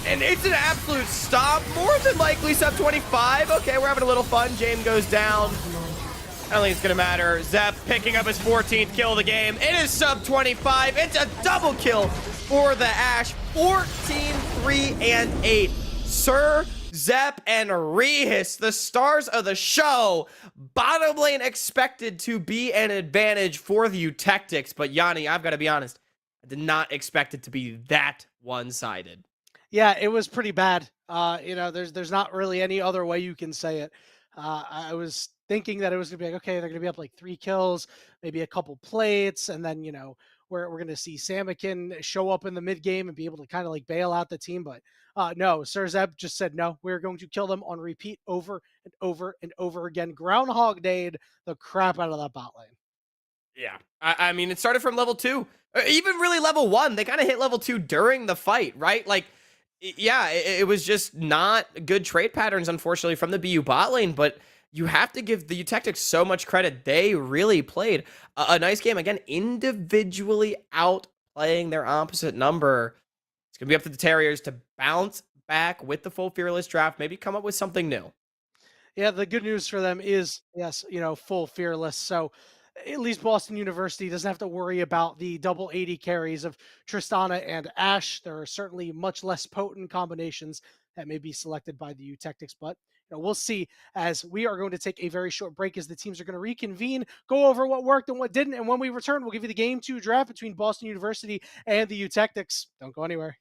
And it's an absolute stop. More than likely sub 25. Okay, we're having a little fun. James goes down. I don't think it's going to matter. Zep picking up his 14th kill of the game. It is sub 25. It's a double kill for the Ashe. 14, 3, and 8. Sir, Zep, and Rehis, the stars of the show. Bottom lane expected to be an advantage for the Eutectics. But Yanni, I've got to be honest, I did not expect it to be that one-sided. Yeah, it was pretty bad. You know, there's not really any other way you can say it. I was thinking that it was gonna be like, okay, they're gonna be up like 3 kills, maybe a couple plates, and then, you know, we're gonna see Samikin show up in the mid game and be able to kind of like bail out the team. But no, Sir Zeb just said no, we're going to kill them on repeat over and over and over again. Groundhog Day'd the crap out of that bot lane. Yeah, I mean, it started from level 2, or even really level 1. They kind of hit level 2 during the fight, right? Like, yeah, it was just not good trade patterns, unfortunately, from the BU bot lane, but you have to give the Eutectics so much credit. They really played a nice game. Again, individually outplaying their opposite number. It's going to be up to the Terriers to bounce back with the full Fearless draft, maybe come up with something new. Yeah, the good news for them is, yes, you know, full fearless. So at least Boston University doesn't have to worry about the double 80 carries of Tristana and Ashe. There are certainly much less potent combinations that may be selected by the Eutectics, but you know, we'll see as we are going to take a very short break as the teams are going to reconvene, go over what worked and what didn't. And when we return, we'll give you the game 2 draft between Boston University and the Eutectics. Don't go anywhere.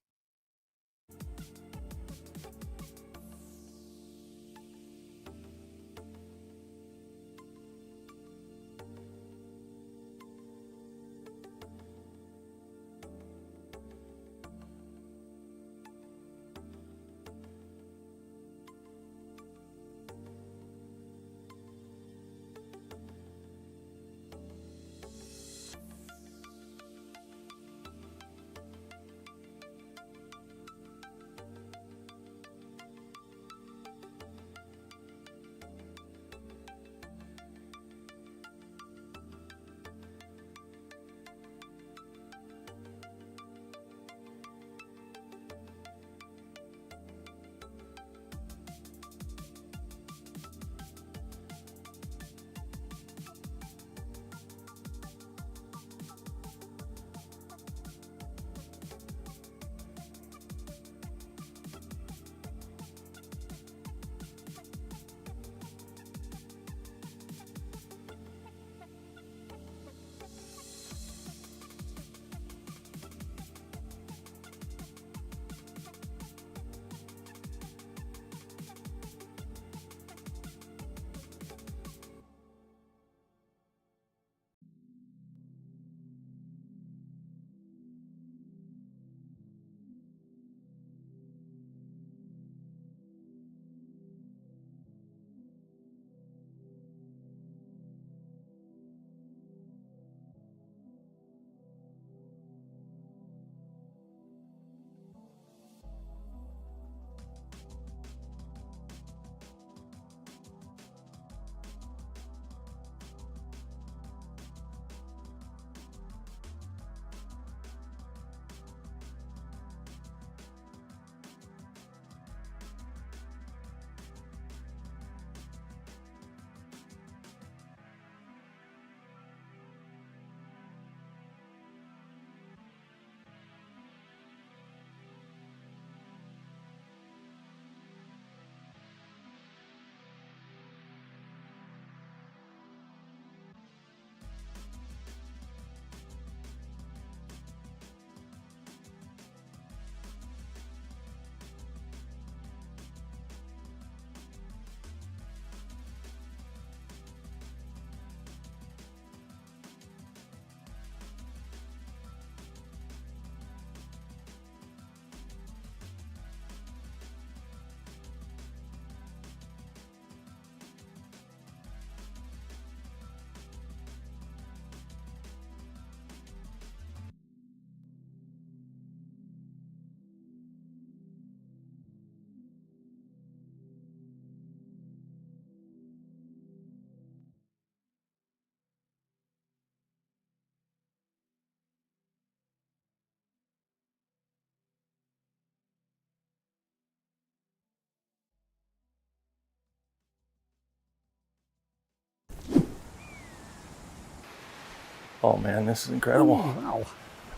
Oh man, this is incredible. Ooh, wow.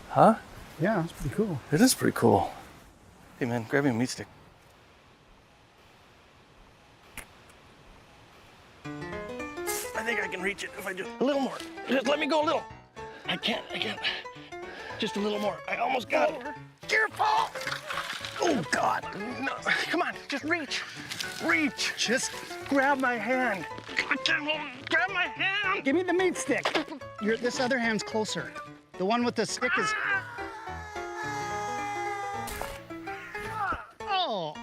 Huh? Yeah, that's pretty cool. It is pretty cool. Hey man, grab me a meat stick. I think I can reach it if I just a little more. Just let me go a little. I can't. Just a little more. I almost got it. Careful! Oh God! No, come on, just reach. Reach. Just grab my hand. Grab my hand. Give me the meat stick. This other hand's closer. The one with the stick is. Oh.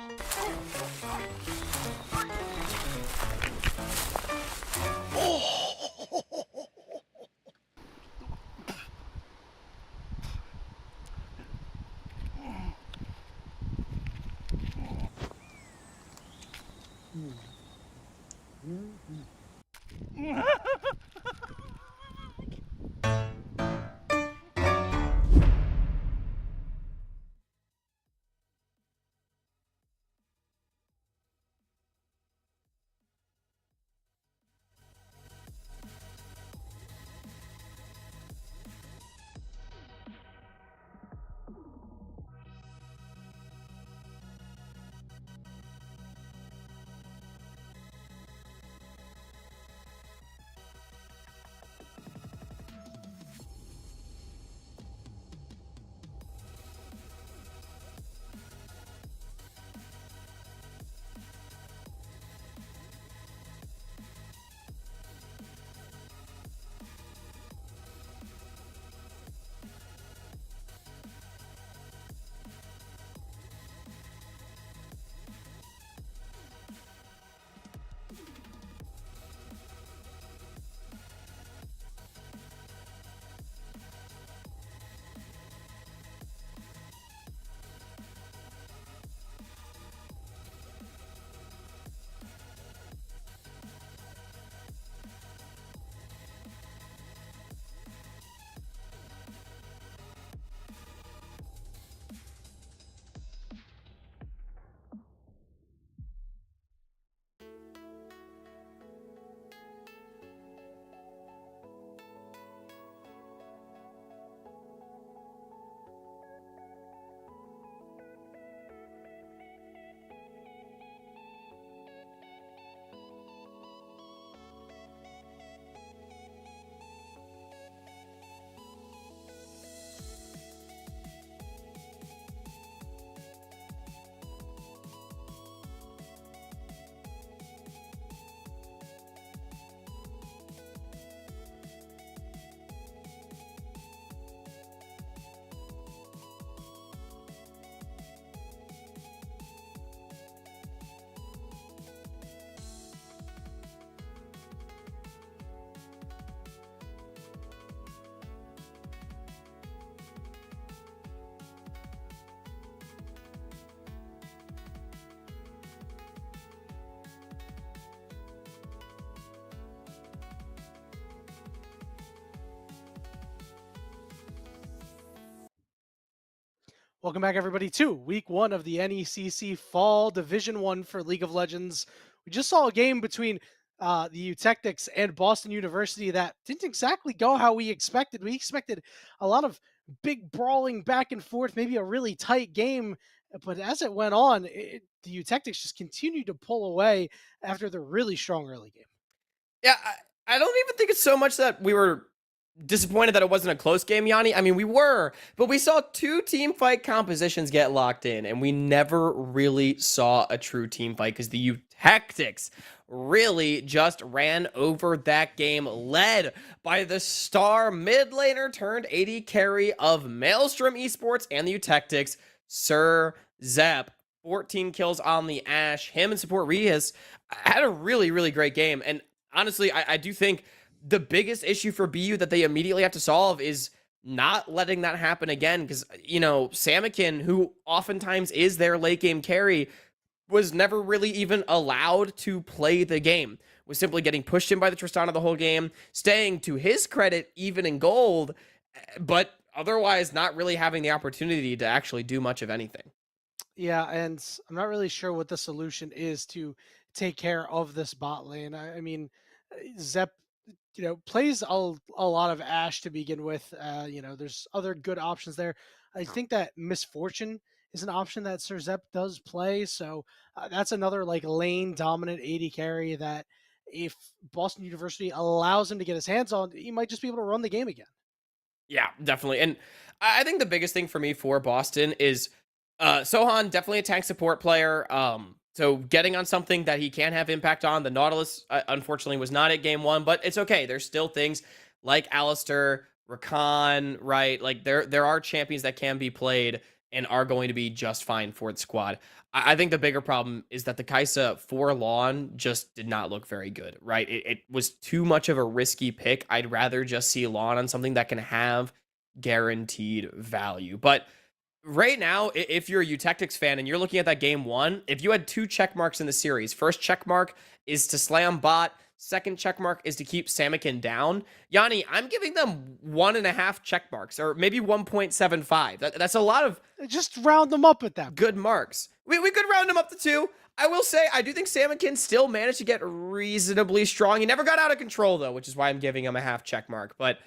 Welcome back, everybody, to week one of the NECC Fall Division One for League of Legends. We just saw a game between the Eutectics and Boston University that didn't exactly go how we expected. We expected a lot of big brawling back and forth, maybe a really tight game. But as it went on, the Eutectics just continued to pull away after the really strong early game. Yeah, I don't even think it's so much that we were disappointed that it wasn't a close game, Yanni. I mean, we were, but we saw two team fight compositions get locked in, and we never really saw a true team fight because the Eutectics really just ran over that game, led by the star mid laner turned AD carry of Maelstrom Esports and the Eutectics, Sir Zep. 14 kills on the Ashe. Him and support Rias had a really, really great game. And honestly, I do think the biggest issue for BU that they immediately have to solve is not letting that happen again. Because, you know, Samakin, who oftentimes is their late game carry, was never really even allowed to play the game. Was simply getting pushed in by the Tristana the whole game, staying to his credit even in gold, but otherwise not really having the opportunity to actually do much of anything. Yeah, and I'm not really sure what the solution is to take care of this bot lane. I mean, Zep plays a lot of Ash to begin with. There's other good options there. I think that Misfortune is an option that Sir Zepp does play. So that's another like lane dominant AD carry that if Boston University allows him to get his hands on, he might just be able to run the game again. Yeah, definitely. And I think the biggest thing for me for Boston is Sohan, definitely a tank support player. So getting on something that he can have impact on. The Nautilus, unfortunately, was not at game one, but it's okay. There's still things like Alistair, Rakan, right? Like there are champions that can be played and are going to be just fine for the squad. I think the bigger problem is that the Kaisa for Lawn just did not look very good, right? It was too much of a risky pick. I'd rather just see Lawn on something that can have guaranteed value. But right now, if you're a Eutectics fan and you're looking at that game one, if you had two check marks in the series, first check mark is to slam bot, second check mark is to keep Samikin down. Yanni, I'm giving them 1.5 check marks, or maybe 1.75. That's a lot of Just round them up at that. good marks. We could round him up to 2. I will say, I do think Samikin still managed to get reasonably strong. He never got out of control, though, which is why I'm giving him a half check mark. But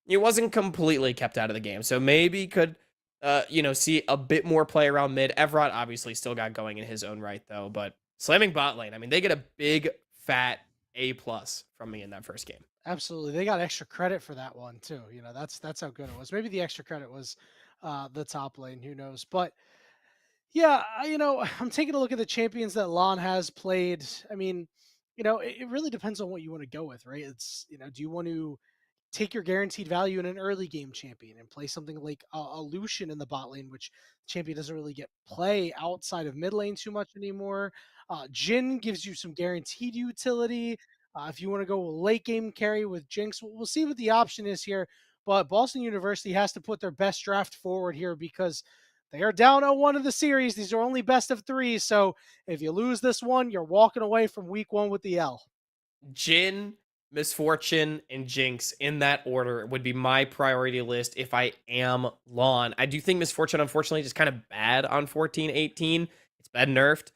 he wasn't completely kept out of the game. So maybe could, see a bit more play around mid. Evrot obviously still got going in his own right, though. But slamming bot lane, I mean, they get a big, fat A+ from me in that first game. Absolutely. They got extra credit for that one too. That's how good it was. Maybe the extra credit was the top lane, who knows. But yeah, I'm taking a look at the champions that Lon has played. I mean, it really depends on what you want to go with, right? It's, do you want to take your guaranteed value in an early game champion and play something like a Lucian in the bot lane, which champion doesn't really get play outside of mid lane too much anymore. Jin gives you some guaranteed utility. If you want to go late game carry with Jinx, we'll see what the option is here. But Boston University has to put their best draft forward here because they are down 0-1 in the series. These are only best of 3. So if you lose this one, you're walking away from week 1 with the L. Jin, Misfortune, and Jinx in that order would be my priority list if I am Lawn. I do think Misfortune, unfortunately, just kind of bad on 14-18. It's bad nerfed,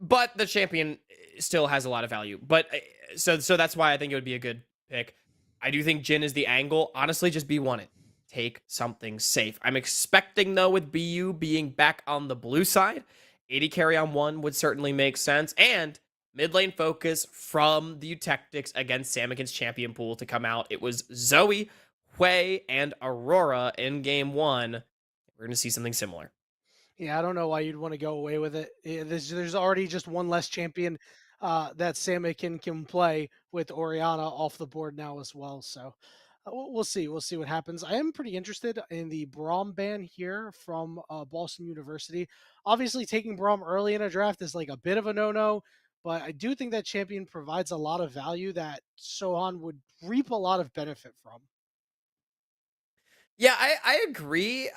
but the champion still has a lot of value. But so that's why I think it would be a good pick. I do think Jin is the angle. Honestly, just B1 it. Take something safe. I'm expecting, though, with BU being back on the blue side, 80 carry on 1 would certainly make sense. And mid lane focus from the Eutectics against Samikin's champion pool to come out. It was Zoe, Hui, and Aurora in game 1. We're going to see something similar. Yeah, I don't know why you'd want to go away with it. There's already just one less champion that Samikin can play with Oriana off the board now as well. So we'll see. We'll see what happens. I am pretty interested in the Braum ban here from Boston University. Obviously, taking Braum early in a draft is like a bit of a no-no, but I do think that champion provides a lot of value that Sohan would reap a lot of benefit from. Yeah, I agree.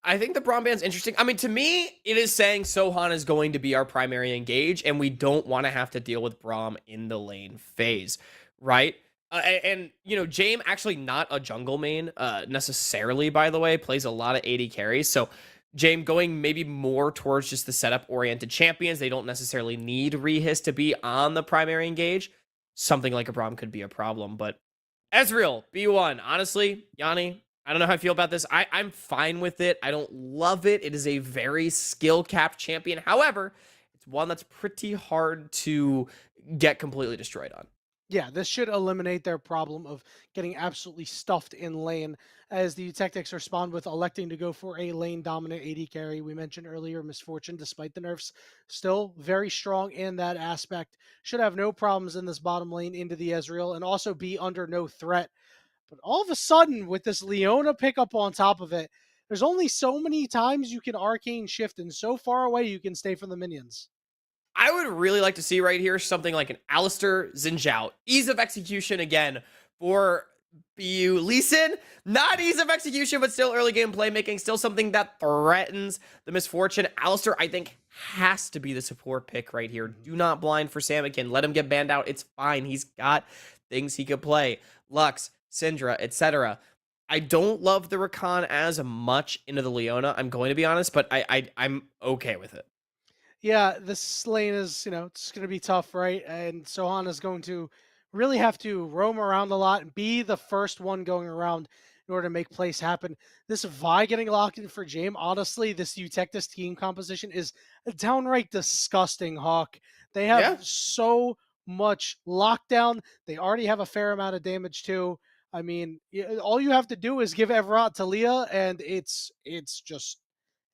I think the Braum ban's interesting. I mean, to me, it is saying Sohan is going to be our primary engage, and we don't want to have to deal with Braum in the lane phase, right? Jame actually not a jungle main necessarily, by the way, plays a lot of 80 carries. So Jame going maybe more towards just the setup-oriented champions. They don't necessarily need Rehis to be on the primary engage. Something like a Braum could be a problem, but Ezreal, B1, honestly, Yanni, I don't know how I feel about this. I'm fine with it. I don't love it. It is a very skill-capped champion. However, it's one that's pretty hard to get completely destroyed on. Yeah, this should eliminate their problem of getting absolutely stuffed in lane as the Eutectics respond with electing to go for a lane dominant AD carry. We mentioned earlier Misfortune, despite the nerfs, still very strong in that aspect. Should have no problems in this bottom lane into the Ezreal and also be under no threat. But all of a sudden, with this Leona pickup on top of it, there's only so many times you can arcane shift and so far away you can stay from the minions. I would really like to see right here something like an Alistair Zinjao. Ease of execution again for BU. Lee Sin, not ease of execution, but still early game playmaking. Still something that threatens the Misfortune. Alistair, I think, has to be the support pick right here. Do not blind for Samikin. Let him get banned out. It's fine. He's got things he could play. Lux, Syndra, etc. I don't love the Rakan as much into the Leona, I'm going to be honest, but I'm okay with it. Yeah, this lane is, it's going to be tough, right? And Sohan is going to really have to roam around a lot and be the first one going around in order to make plays happen. This Vi getting locked in for James, honestly, this Eutectics team composition is downright disgusting, Hawk. They have Yeah. so much lockdown. They already have a fair amount of damage too. I mean, all you have to do is give Everett to Leah, and it's just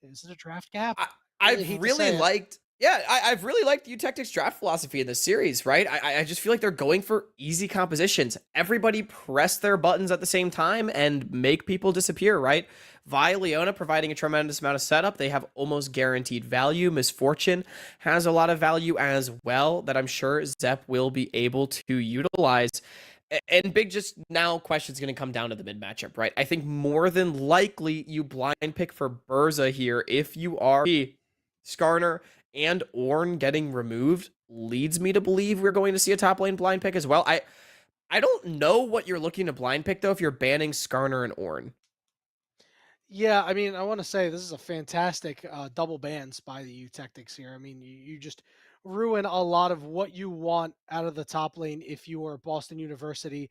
is it a draft gap? I, Really I've hate to really say it. liked, yeah, I've really liked the Eutectics draft philosophy in this series, right? I just feel like they're going for easy compositions. Everybody press their buttons at the same time and make people disappear, right? Vi Leona providing a tremendous amount of setup. They have almost guaranteed value. Misfortune has a lot of value as well that I'm sure Zep will be able to utilize. And big just now question's going to come down to the mid matchup, right? I think more than likely you blind pick for Burza here if you are Skarner and Ornn getting removed leads me to believe we're going to see a top lane blind pick as well. I don't know what you're looking to blind pick though if you're banning Skarner and Ornn. Yeah, I mean, I want to say this is a fantastic double bans by the Eutectics here. I mean, you just ruin a lot of what you want out of the top lane if you are Boston University,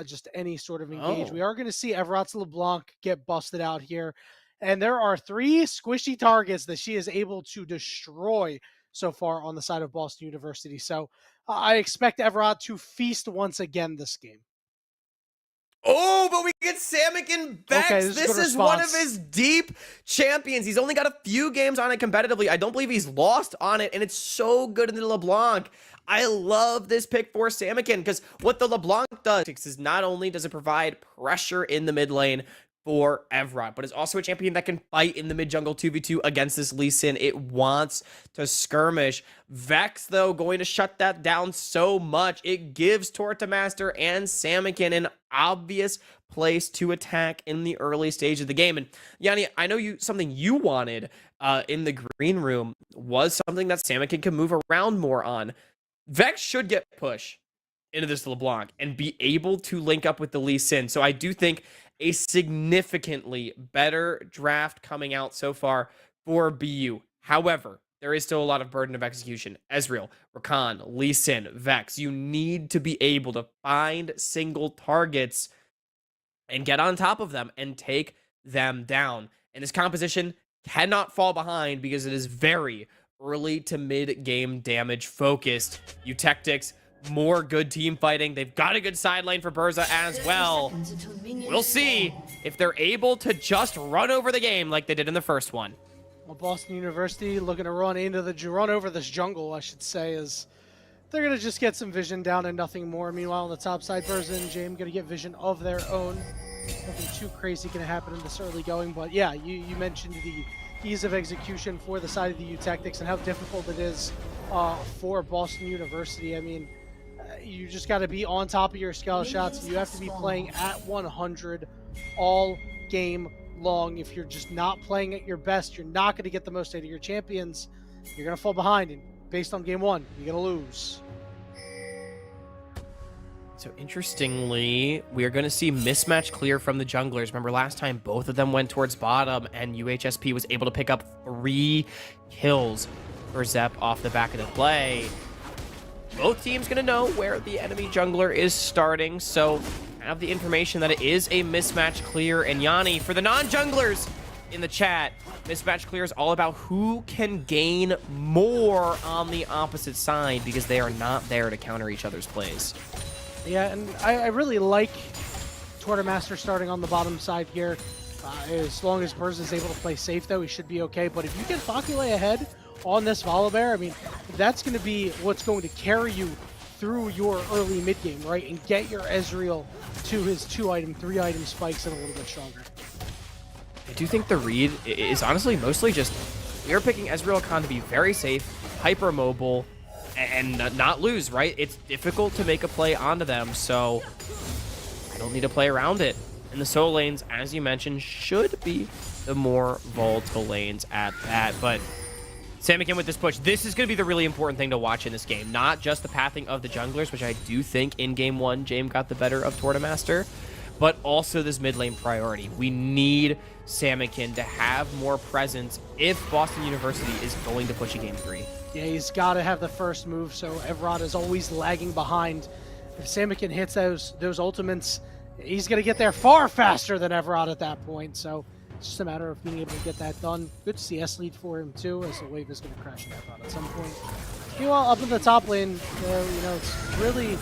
just any sort of engage. We Oh. are going to see Everett LeBlanc get busted out here. And there are 3 squishy targets that she is able to destroy so far on the side of Boston University. So I expect Everett to feast once again this game. Oh, but we get Samick and Okay, Vex. this is a This good is one of response. his deep champions. He's only got a few games on it competitively. I don't believe he's lost on it, and it's so good in the LeBlanc. I love this pick for Samikin because what the LeBlanc does is not only does it provide pressure in the mid lane for Everett, but it's also a champion that can fight in the mid jungle 2v2 against this Lee Sin. It wants to skirmish. Vex, though, going to shut that down so much. It gives Tortamaster and Samikin an obvious place to attack in the early stage of the game. And Yanni, I know something you wanted in the green room was something that Samikin can move around more on. Vex should get push into this LeBlanc and be able to link up with the Lee Sin. So I do think a significantly better draft coming out so far for BU. However, there is still a lot of burden of execution. Ezreal, Rakan, Lee Sin, Vex. You need to be able to find single targets and get on top of them and take them down. And this composition cannot fall behind because it is very early to mid game damage focused. Eutectics, more good team fighting. They've got a good side lane for Burza as well. We'll see if they're able to just run over the game like they did in the first one. Well, Boston University looking to run over this jungle, I should say, is they're going to just get some vision down and nothing more. Meanwhile, on the top side, Burza and James going to get vision of their own. Nothing too crazy going to happen in this early going, but yeah, you mentioned the ease of execution for the side of the Eutectics and how difficult it is for Boston University. I mean, you just got to be on top of your skill shots. You have to be playing at 100 all game long. If you're just not playing at your best, you're not going to get the most out of your champions. You're going to fall behind, and based on game one, you're going to lose. So interestingly, we are going to see mismatch clear from the junglers. Remember last time both of them went towards bottom and UHSP was able to pick up 3 kills for Zep off the back of the play. Both teams going to know where the enemy jungler is starting, so have the information that it is a mismatch clear. And Yanni, for the non-junglers in the chat, mismatch clear is all about who can gain more on the opposite side because they are not there to counter each other's plays. Yeah, and I really like Tortamaster starting on the bottom side here. As long as Burza is able to play safe, though, he should be okay. But if you get Fakule ahead on this Volibear, I mean, that's going to be what's going to carry you through your early mid-game, right? And get your Ezreal to his 2-item, 3-item spikes and a little bit stronger. I do think the read is honestly mostly just we are picking Ezreal Khan to be very safe, hyper mobile, and not lose, right? It's difficult to make a play onto them, so I don't need to play around it. And the solo lanes, as you mentioned, should be the more volatile lanes at that. But Samikin with this push, this is going to be the really important thing to watch in this game. Not just the pathing of the junglers, which I do think in game one, James got the better of Tortamaster, but also this mid lane priority. We need Samikin to have more presence if Boston University is going to push a game 3. Yeah, he's got to have the first move, so Everett is always lagging behind. if Samikin hits those ultimates, he's going to get there far faster than Everard at that point. So it's just a matter of being able to get that done. Good CS lead for him too, as the wave is going to crash Everard at some point. Meanwhile, up in the top lane, it's really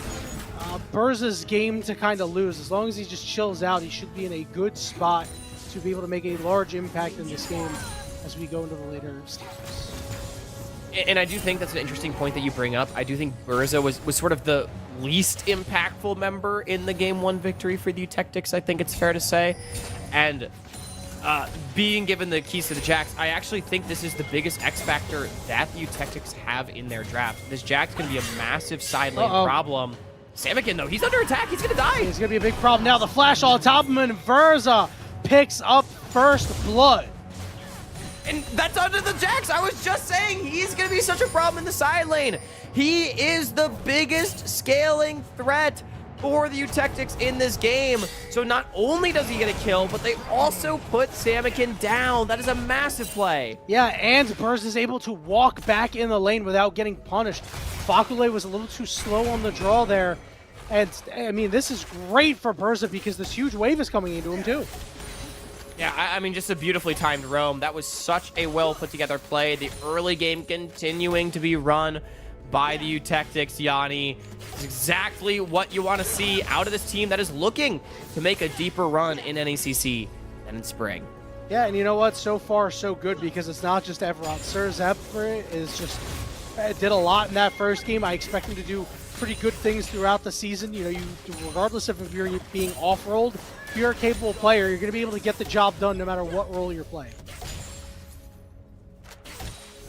Burza's game to kind of lose. As long as he just chills out, he should be in a good spot to be able to make a large impact in this game as we go into the later stages. And I do think that's an interesting point that you bring up. I do think Burza was sort of the least impactful member in the Game 1 victory for the Eutectics, I think it's fair to say. And being given the keys to the Jax, I actually think this is the biggest X factor that the Eutectics have in their draft. This Jax going to be a massive side lane problem. Samikin, though, he's under attack. He's going to die. He's going to be a big problem now. The flash on top of him, and Burza picks up first blood. And that's under the Jax. I was just saying he's going to be such a problem in the side lane. He is the biggest scaling threat for the Eutectics in this game. So not only does he get a kill, but they also put Samikin down. That is a massive play. Yeah, and Burza is able to walk back in the lane without getting punished. Fakule was a little too slow on the draw there. And, I mean, this is great for Burza because this huge wave is coming into him, too. Yeah, I mean, just a beautifully timed roam. That was such a well put together play. The early game continuing to be run by the Eutectics, Yanni. It's exactly what you want to see out of this team that is looking to make a deeper run in NECC and in spring. Yeah, and you know what? So far, so good because it's not just Everard. Sir Zep is just did a lot in that first game. I expect him to do pretty good things throughout the season. You know, regardless of if you're being off-rolled, if you're a capable player, you're going to be able to get the job done no matter what role you're playing.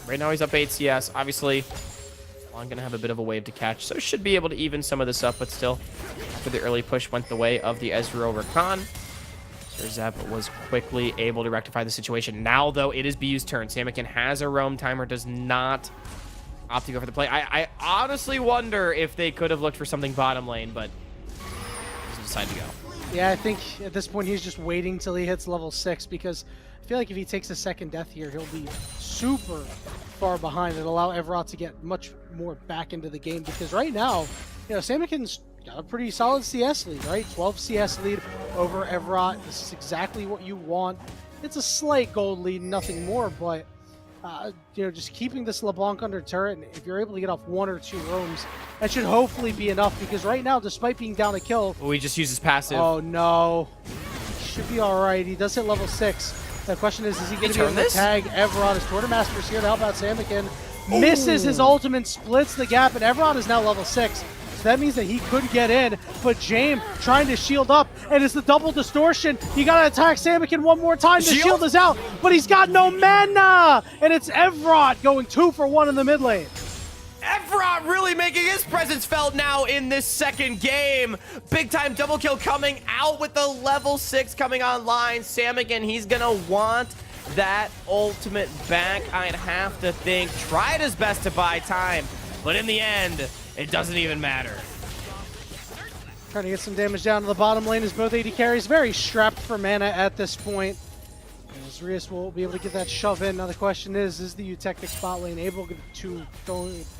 Right now he's up 8 CS. Obviously, I'm going to have a bit of a wave to catch, so should be able to even some of this up, but still, after the early push went the way of the Ezreal over Khan, Sir Zep was quickly able to rectify the situation. Now, though, it is BU's turn. Samikin has a roam timer, does not opt to go for the play. I honestly wonder if they could have looked for something bottom lane, but doesn't decide to go. Yeah, I think at this point he's just waiting till he hits level 6 because I feel like if he takes a second death here, he'll be super far behind and allow Everard to get much more back into the game because right now, you know, Samikin's got a pretty solid CS lead, right? 12 CS lead over Everard. This is exactly what you want. It's a slight gold lead, nothing more, but you know, just keeping this LeBlanc under turret, and if you're able to get off 1 or 2 roams, that should hopefully be enough because right now, despite being down a kill... Oh, he just uses passive. Oh, no. He should be all right. He does hit level 6. The question is he going to be able to tag Everard? His Quartermaster's here to help out Samikin. Misses his ultimate, splits the gap, and Everard is now level 6. So that means that he could get in, but James trying to shield up, and it's the double distortion. You gotta attack Samikin one more time. The shield is out, but he's got no mana, and it's Everard going 2 for 1 in the mid lane. Everard really making his presence felt now in this second game. Big time double kill coming out with the level 6 coming online. Samikin, he's gonna want that ultimate back, I'd have to think. Tried his best to buy time, but in the end, it doesn't even matter. Trying to get some damage down to the bottom lane as both AD carries very strapped for mana at this point. As Rias will be able to get that shove in. Now the question is the Eutectics bot lane able to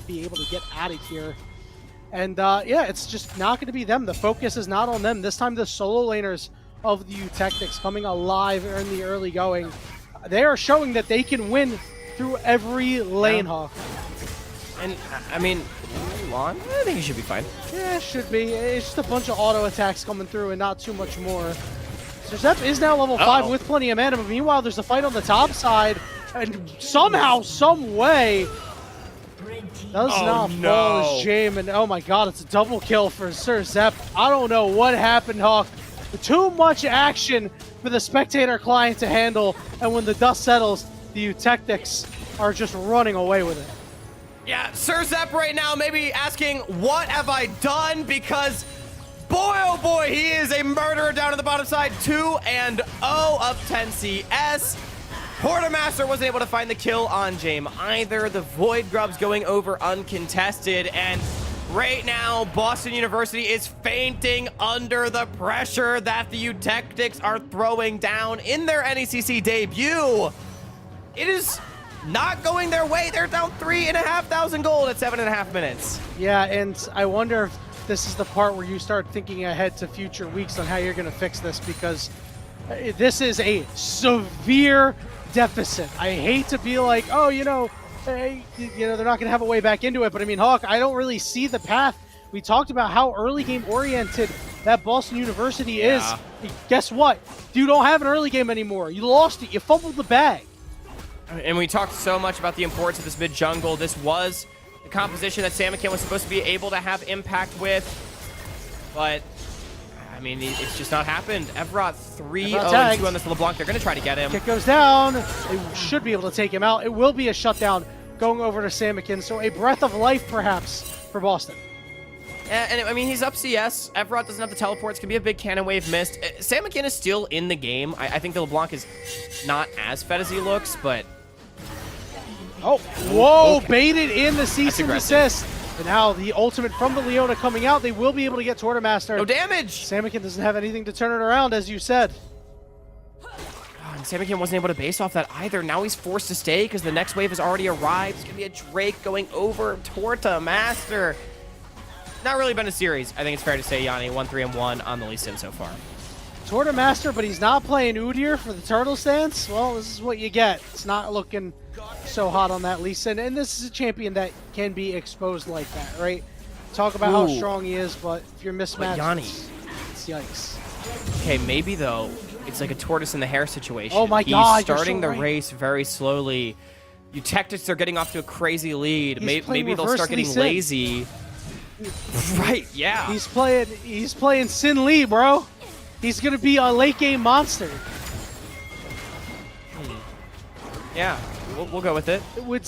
be able to get out of here? And yeah, it's just not going to be them. The focus is not on them. This time the solo laners of the Eutectics coming alive in the early going. They are showing that they can win through every lane, Hawk. And, I mean, I think he should be fine. Yeah, it should be. It's just a bunch of auto attacks coming through and not too much more. So Zep is now level 5 with plenty of mana, but meanwhile there's a fight on the top side, and somehow, some way, does not fall as James, and oh my god, it's a double kill for Sir Zep. I don't know what happened, Hawk. Too much action for the spectator client to handle, and when the dust settles, the Eutectics are just running away with it. Yeah, Sir Zep right now maybe asking, what have I done? Because boy, oh boy, he is a murderer down to the bottom side. 2-0 of 10 CS. Quartermaster wasn't able to find the kill on James either. The Void Grub's going over uncontested, and right now, Boston University is fainting under the pressure that the Eutectics are throwing down in their NECC debut. It is not going their way. They're down 3,500 gold at 7.5 minutes. Yeah, and I wonder if this is the part where you start thinking ahead to future weeks on how you're going to fix this, because this is a severe deficit. I hate to be like, oh, hey, they're not going to have a way back into it, but I mean, Hawk, I don't really see the path. We talked about how early game oriented that Boston University is. Guess what? You don't have an early game anymore. You lost it. You fumbled the bag. And we talked so much about the importance of this mid jungle. This was the composition that Samikin was supposed to be able to have impact with, but I mean, it's just not happened. Evrot 3-0-2 on this LeBlanc. They're going to try to get him. Kick goes down. They should be able to take him out. It will be a shutdown going over to Samikin, so a breath of life perhaps for Boston. And I mean, he's up CS. Evrot doesn't have the teleports. Can be a big cannon wave missed. Samikin is still in the game. I think the LeBlanc is not as fed as he looks, but... Oh, whoa, okay. Baited in the cease and desist. And now the ultimate from the Leona coming out. They will be able to get Tortomaster. No damage! Samikin doesn't have anything to turn it around, as you said. And Samikin wasn't able to base off that either. Now he's forced to stay because the next wave has already arrived. It's going to be a Drake going over Tortomaster. Not really been a series. I think it's fair to say, Yanni, 1-3-1 on the Lee Sim so far. Tortomaster, but he's not playing Udyr for the turtle stance. Well, this is what you get. It's not looking so hot on that Lee Sin, and this is a champion that can be exposed like that, right? Talk about how strong he is, but if you're mismatched, Yanni, it's yikes. Okay, maybe though, it's like a tortoise in the hare situation. Oh my God, he's starting you're so the right. race very slowly. Eutectics are getting off to a crazy lead. Maybe they'll start getting Sin. lazy. Right, yeah. He's playing Sin Lee, bro. He's gonna be a late game monster. Yeah, we'll go with it.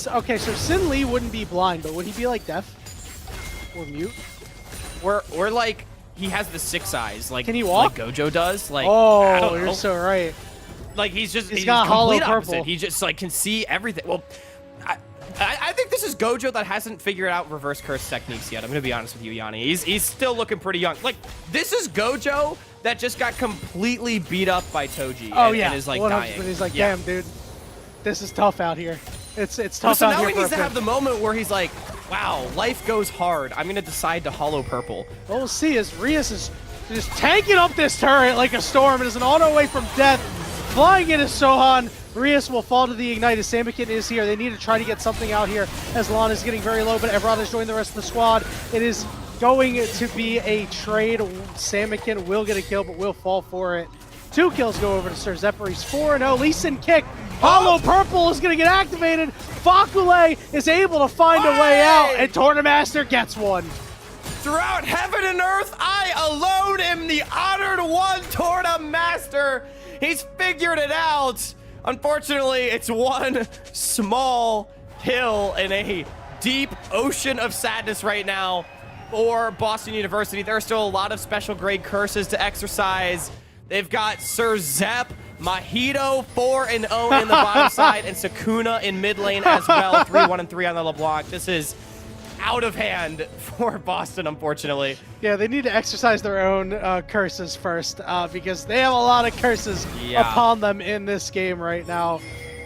Okay, so Sin Lee wouldn't be blind, but would he be like deaf or mute? Or like he has the 6 eyes, like Can he walk? Like Gojo does. Like Oh, I don't know. you're so right. Like he's got hollow complete purple. opposite. He just like can see everything. Well, I think this is Gojo that hasn't figured out reverse curse techniques yet. I'm gonna be honest with you, Yanni. He's still looking pretty young. Like this is Gojo that just got completely beat up by Toji. And is like 100%. dying. He's like, damn, dude, this is tough out here. It's tough So out now here. he for needs a to have pick. the moment where he's like, wow, life goes hard. I'm gonna decide to hollow purple. What we'll see is Rias is just tanking up this turret like a storm. It is an auto away from death. Flying into Sohan. Rias will fall to the Ignite as Samikin is here. They need to try to get something out here as Lon is getting very low, but Evrot has joined the rest of the squad. It is going to be a trade. Samikin will get a kill, but will fall for it. 2 kills go over to Sir Zephyr. He's 4-0. Lee Sin kick. Hollow Purple is going to get activated. Fakule is able to find a way out, and Tortomaster gets one. Throughout heaven and earth, I alone am the honored one, Tortomaster. He's figured it out. Unfortunately, it's one small hill in a deep ocean of sadness right now for Boston University. There are still a lot of special grade curses to exercise. They've got Sir Zep, Mahito 4-0 in the bottom side, and Sakuna in mid lane as well. 3-1-3 on the LeBlanc. This is out of hand for Boston, unfortunately. Yeah, they need to exercise their own curses first because they have a lot of curses upon them in this game right now,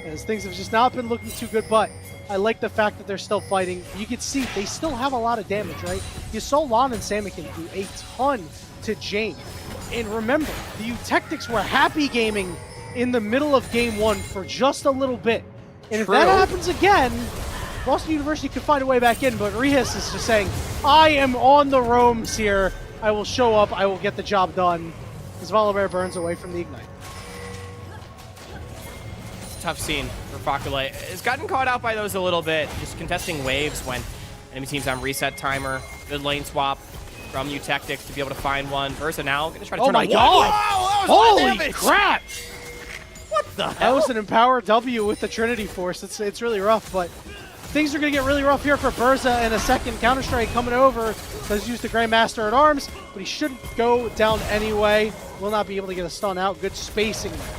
as things have just not been looking too good. But I like the fact that they're still fighting. You can see they still have a lot of damage, right? You saw Lon and Samikin do a ton to Jane. And remember, the Eutectics were happy gaming in the middle of game 1 for just a little bit. And if that happens again, Boston University could find a way back in, but Rihas is just saying, I am on the roams here. I will show up. I will get the job done. As Volibear burns away from the Ignite. It's a tough scene for Fakule. It's gotten caught out by those a little bit, just contesting waves when enemy team's on reset timer. Good lane swap from Eutectics to be able to find one. Versa now going to try to turn my on. God! Whoa, Holy crap! What the hell? That was an Empower W with the Trinity Force. It's really rough, but things are going to get really rough here for Berza in a second. Counter-Strike coming over. Does use the Grandmaster at Arms, but he should go down anyway. Will not be able to get a stun out. Good spacing there.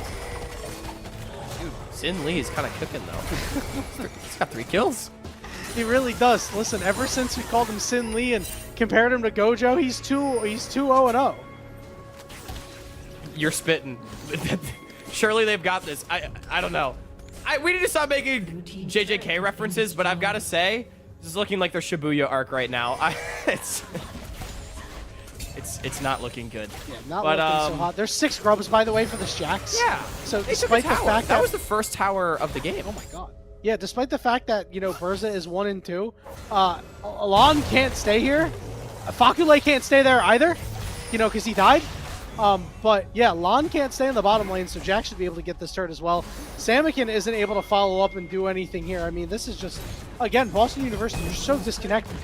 Dude, Sin Lee is kind of cooking, though. He's got 3 kills. He really does. Listen, ever since we called him Sin Lee and compared him to Gojo, he's 2-0-0. You're spitting. Surely they've got this. I don't know. We need to stop making JJK references, but I've got to say, this is looking like their Shibuya arc right now. it's not looking good. Yeah, not But, looking so hot. There's 6 grubs, by the way, for this Jax. Yeah. So They took a despite the tower. fact That was the first tower of the game. oh my god. Yeah, despite the fact that, you know, Berza is 1 and 2, Alon can't stay here. Fakule can't stay there either, you know, because he died. But yeah, Lon can't stay in the bottom lane, so Jack should be able to get this turret as well. Samakin isn't able to follow up and do anything here. I mean, this is just, again, Boston University, you're so disconnected.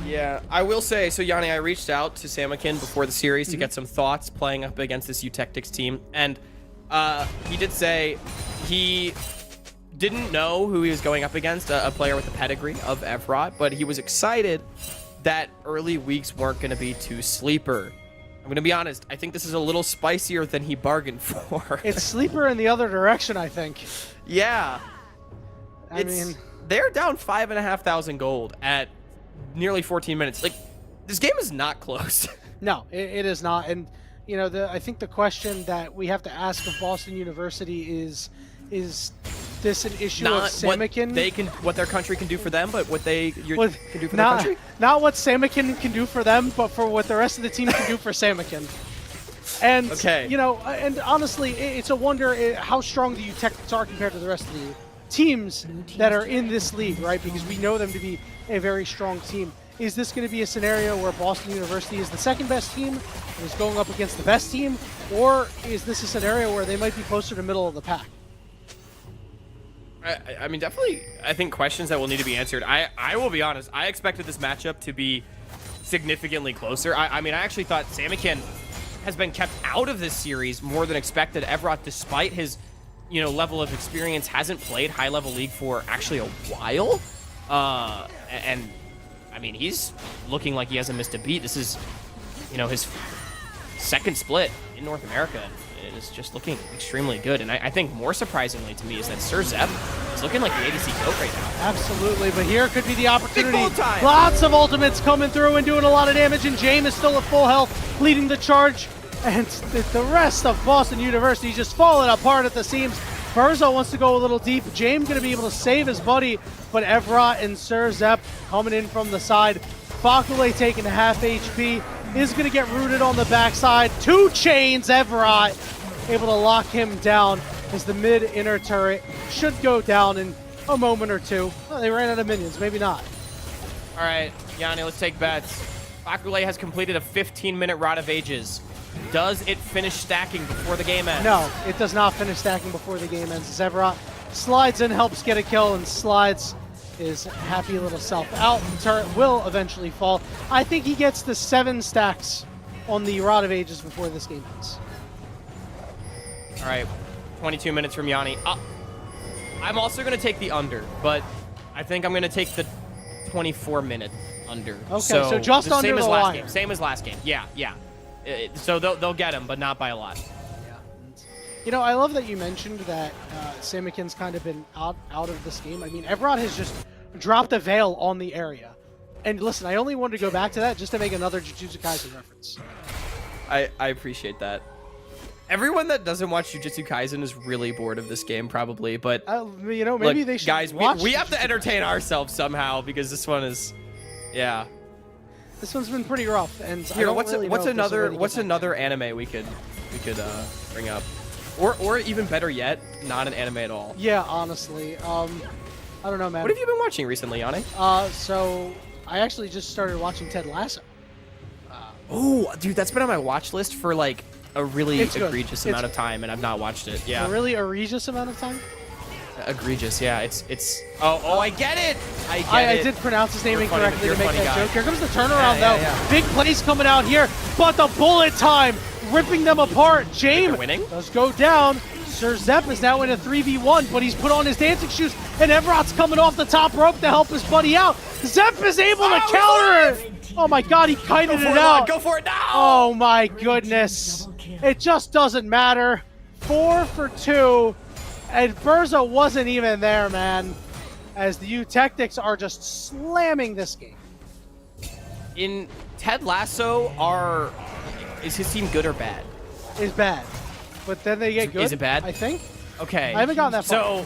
Yeah, I will say, so Yanni, I reached out to Samakin before the series to get some thoughts playing up against this Eutectics team, and he did say he didn't know who he was going up against, a player with the pedigree of Evrot, but he was excited that early weeks weren't going to be too sleeper. I'm going to be honest, I think this is a little spicier than he bargained for. It's sleeper in the other direction, I think. Yeah. I mean, they're down 5,500 gold at nearly 14 minutes. Like, this game is not close. no, it is not. And, you know, I think the question that we have to ask of Boston University is this an issue of Samakin? What their country can do for them, but what they can do for their not, country? Not what Samakin can do for them, but for what the rest of the team can do for Samakin. And, okay. you know, and honestly, it's a wonder how strong the Eutectics are compared to the rest of the teams that are in this league, right? Because we know them to be a very strong team. Is this going to be a scenario where Boston University is the second best team and is going up against the best team? Or is this a scenario where they might be closer to middle of the pack? I mean, definitely, I think questions that will need to be answered. I will be honest, I expected this matchup to be significantly closer. I mean, I actually thought Samakin has been kept out of this series more than expected. Evrot, despite his, you know, level of experience, hasn't played high-level League for actually a while. And I mean, he's looking like he hasn't missed a beat. This is, you know, his second split in North America. It is just looking extremely good. And I think more surprisingly to me is that Sir Zep is looking like the ADC GOAT right now. Absolutely, but here could be the opportunity. Big goal time. Lots of ultimates coming through and doing a lot of damage, and James is still at full health, leading the charge. And the rest of Boston University just falling apart at the seams. Berzo wants to go a little deep. James going to be able to save his buddy, but Evrot and Sir Zep coming in from the side. Fakule taking a half HP, is going to get rooted on the backside. 2 chains, Evrot able to lock him down as the mid-inner turret should go down in a moment or two. Oh, they ran out of minions, maybe not. All right, Yanni, let's take bets. Fakule has completed a 15-minute Rod of Ages. Does it finish stacking before the game ends? No, it does not finish stacking before the game ends. Evrot slides in, helps get a kill, and slides his happy little self out. The turret will eventually fall. I think he gets the 7 stacks on the Rod of Ages before this game ends. All right, 22 minutes from Yanni. I'm also going to take the under, but I think I'm going to take the 24-minute under. Okay, so just under same the as last wire. game. Same as last game. Yeah. So they'll get him, but not by a lot. Yeah. You know, I love that you mentioned that Samakin's kind of been out of this game. I mean, Evrot has just dropped a veil on the area. And listen, I only wanted to go back to that just to make another Jujutsu Kaisen reference. I appreciate that. Everyone that doesn't watch Jujutsu Kaisen is really bored of this game, probably. But you know, maybe look, they should. Guys, watch we have to Jujutsu entertain Kaisen. ourselves somehow because this one is, yeah. This one's been pretty rough. And Here, I don't what's really know if this will really what's get back another there. anime we could bring up, or even better yet, not an anime at all. Yeah, honestly, I don't know, man. What have you been watching recently, Yanni? So I actually just started watching Ted Lasso. Oh, dude, that's been on my watch list for like a really It's good. egregious amount of time, and I've not watched it. A Yeah, really egregious amount of time. egregious. Yeah, it's. Oh, I get it. I did pronounce his name You're funny- incorrectly you're to a make funny that guy. joke. Here comes the turnaround, Yeah, though. yeah. Big plays coming out here, but the bullet time ripping them apart. James They're winning? does go down. Sir Zep is now in a 3v1, but he's put on his dancing shoes, and Evrot's coming off the top rope to help his buddy out. Zep is able to counter it. Oh my god, he kited it out. Go for it now. Oh my goodness. It just doesn't matter. 4 for 2. And Berza wasn't even there, man. As the Eutectics are just slamming this game. In Ted Lasso, is his team good or bad? Is bad. But then they get good. Is it bad? I think. Okay. I haven't gotten that far.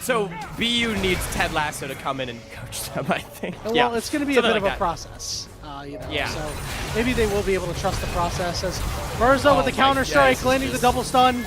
So BU needs Ted Lasso to come in and coach them, I think. Well, Yeah, it's going to be a something bit of like a that. process. Yeah. So maybe they will be able to trust the process. As Mirza with the counter yes, strike, it's landing the just- double stun.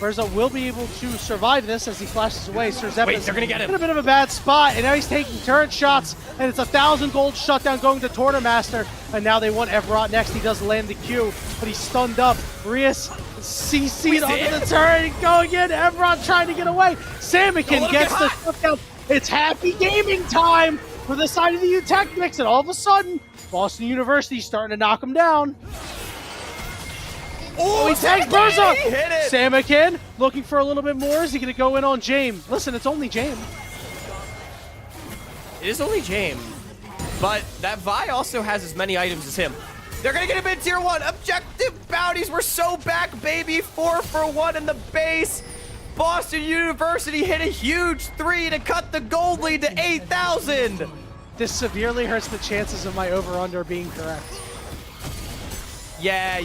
Mirza will be able to survive this as he flashes away. Sir Zepp Wait, is they're gonna get him. in a bit of a bad spot, and now he's taking turret shots, and it's 1,000 gold shutdown going to Tortermaster, and now they want Evrot next. He does land the Q, but he's stunned up. Rias CC'd onto the turret, going in. Evrot trying to get away. Samikin gets the shutdown. It's happy gaming time for the side of the Eutectics, and all of a sudden, Boston University's starting to knock him down. Oh, he tags Mirza! He hit it! Samikin looking for a little bit more. Is he going to go in on James? Listen, it's only James. It is only James, but that Vi also has as many items as him. They're gonna get him in tier 1. Objective bounties. We're so back, baby. 4 for 1 in the base. Boston University hit a huge 3 to cut the gold lead to 8,000. This severely hurts the chances of my over-under being correct. Yeah,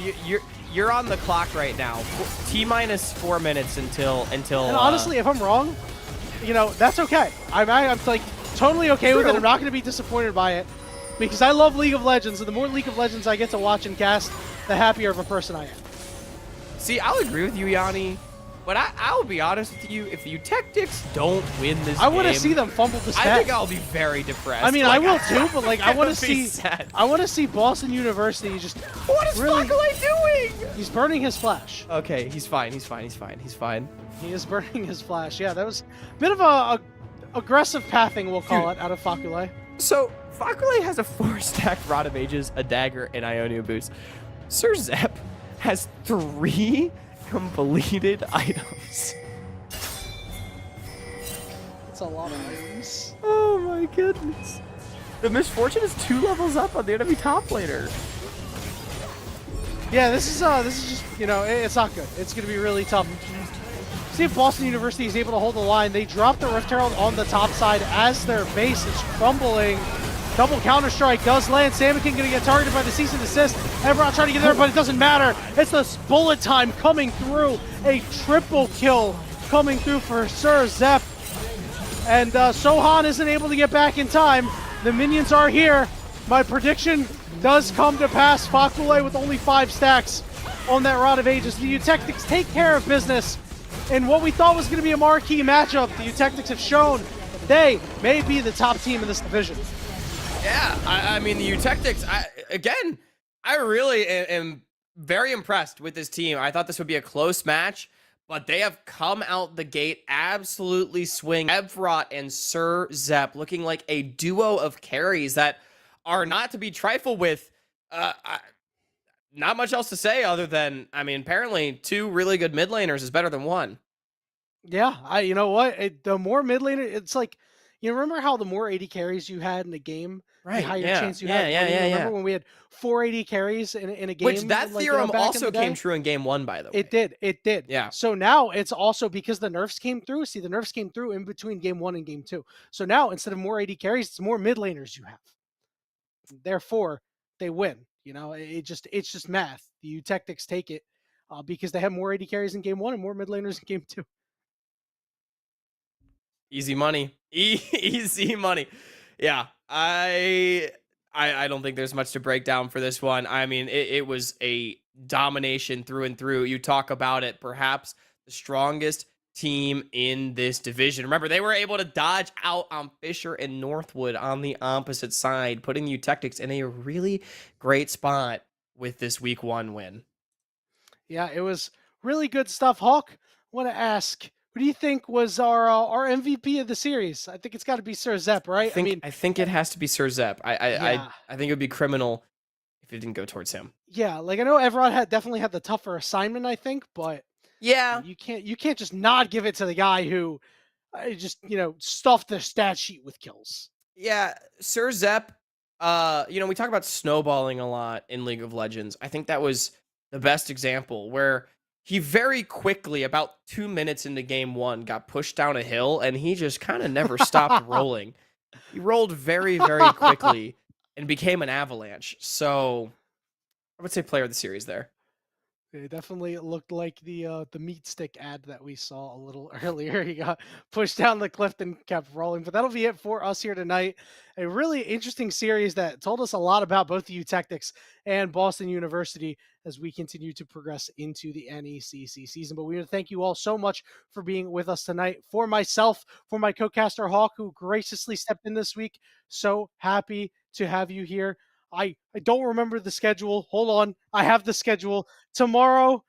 you're on the clock right now. T-minus 4 minutes until. And honestly, if I'm wrong, that's okay. I'm like totally okay with it. I'm not going to be disappointed by it because I love League of Legends, and the more League of Legends I get to watch and cast, the happier of a person I am. See, I'll agree with you, Yanni. But I'll be honest with you, if the Eutectics don't win this I want to game, see them fumble the stat. I think I'll be very depressed. I mean, Like, I will too, but like, I want to be see, sad. I want to see Boston University just. What is really, Fakulei doing? He's burning his flash. Okay, he's fine. He's fine. He's fine. He's fine. He is burning his flash. Yeah, that was a bit of a aggressive pathing, we'll call it, out of Fakulei. So Fakulei has a 4-stack Rod of Ages, a dagger, and Ionia boost. Sir Zepp has 3 completed items. That's a lot of items. Oh my goodness. The misfortune is 2 levels up on the enemy top laner. Yeah, this is just, it's not good. It's going to be really tough. See if Boston University is able to hold the line. They drop the Rift Herald on the top side as their base is crumbling. Double counter strike does land. Samikin going to get targeted by the cease and desist. Evrot trying to get there, but it doesn't matter. It's the bullet time coming through. A triple kill coming through for Sir Zepp. And Sohan isn't able to get back in time. The minions are here. My prediction does come to pass. Fakulei with only 5 stacks on that Rod of Ages. The Eutectics take care of business in what we thought was going to be a marquee matchup. The Eutectics have shown they may be the top team in this division. Yeah, I mean, the Eutectics, I really am very impressed with this team. I thought this would be a close match, but they have come out the gate absolutely swing. Evrot and Sir Zepp looking like a duo of carries that are not to be trifled with. Not much else to say other than, apparently 2 really good mid laners is better than 1. Yeah, you know what? The more mid laner, it's like, remember how the more 80 carries you had in a game, the higher chance you had. Remember when we had 480 carries in a game? Which that theorem back in also the day? came true in game 1, by the way. It did. Yeah. So now it's also because the nerfs came through. See, the nerfs came through in between game 1 and game 2. So now instead of more 80 carries, it's more mid laners you have. Therefore, they win. It's just math. The Eutectics take it because they have more 80 carries in game 1 and more mid laners in game 2. Easy money. Easy money. Yeah, I don't think there's much to break down for this one. It was a domination through and through. You talk about it, perhaps the strongest team in this division. Remember, they were able to dodge out on Fisher and Northwood on the opposite side, putting Eutectics in a really great spot with this week 1 win. Yeah, it was really good stuff. Hawk, I want to ask, who do you think was our MVP of the series? I think it's got to be Sir Zepp, right? I think it has to be Sir Zepp. I think it would be criminal if it didn't go towards him. Yeah, like I know Evrot definitely had the tougher assignment, I think, but yeah, you can't just not give it to the guy who just stuffed the stat sheet with kills. Yeah, Sir Zepp. We talk about snowballing a lot in League of Legends. I think that was the best example where he very quickly, about 2 minutes into game 1, got pushed down a hill and he just kind of never stopped rolling. He rolled very, very quickly and became an avalanche. So I would say player of the series there. It definitely looked like the meat stick ad that we saw a little earlier. He got pushed down the cliff and kept rolling. But that'll be it for us here tonight. A really interesting series that told us a lot about both the Eutectics and Boston University as we continue to progress into the NECC season. But we want to thank you all so much for being with us tonight. For myself, for my co-caster Hawk, who graciously stepped in this week, so happy to have you here. I don't remember the schedule. Hold on. I have the schedule. Tomorrow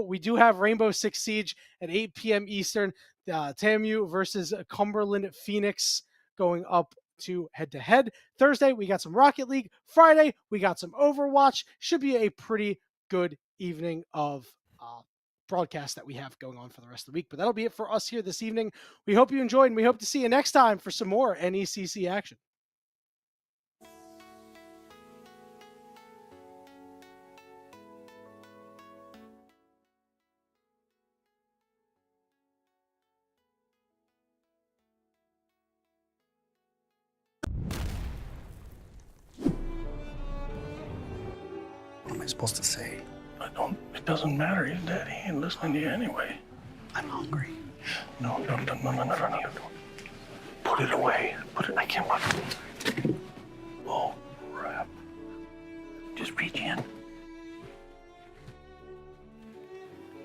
we do have Rainbow Six Siege at 8 p.m. Eastern. TAMU versus Cumberland Phoenix going up to head-to-head. Thursday, we got some Rocket League. Friday, we got some Overwatch. Should be a pretty good evening of broadcast that we have going on for the rest of the week. But that'll be it for us here this evening. We hope you enjoyed, and we hope to see you next time for some more NECC action. What am I supposed to say? It doesn't matter. He's dead. He ain't listening to you anyway. I'm hungry. No. Put it away. I can't look. Oh, crap. Just reach in.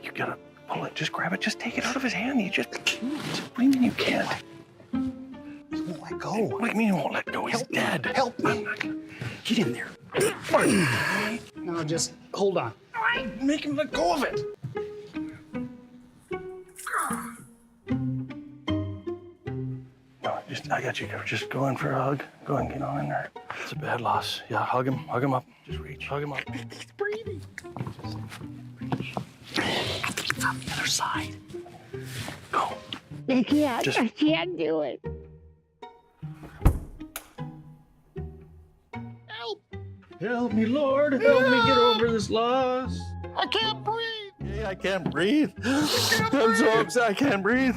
You gotta pull it. Just grab it. Just take it out of his hand. You just. What do you mean you can't? He won't let go. What do you mean he won't let go? He's dead. Help me. Get in there. No, just hold on. Make him let go of it. No, I got you covered. Just go in for a hug. Go and get on in there. It's a bad loss. Yeah, hug him up. Just reach. Hug him up. He's breathing. On the other side. Go. I can't. Just- I can't do it. Help me, Lord. Help me get over this loss. I can't breathe. Yeah, I can't breathe. I'm so upset. I can't breathe.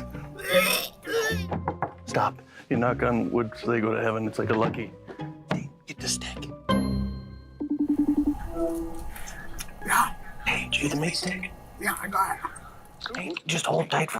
Stop. You knock on wood so they go to heaven. It's like a lucky. Hey, get the stick. Hey, do you the meat stick? Yeah, I got it. Hey, just hold tight for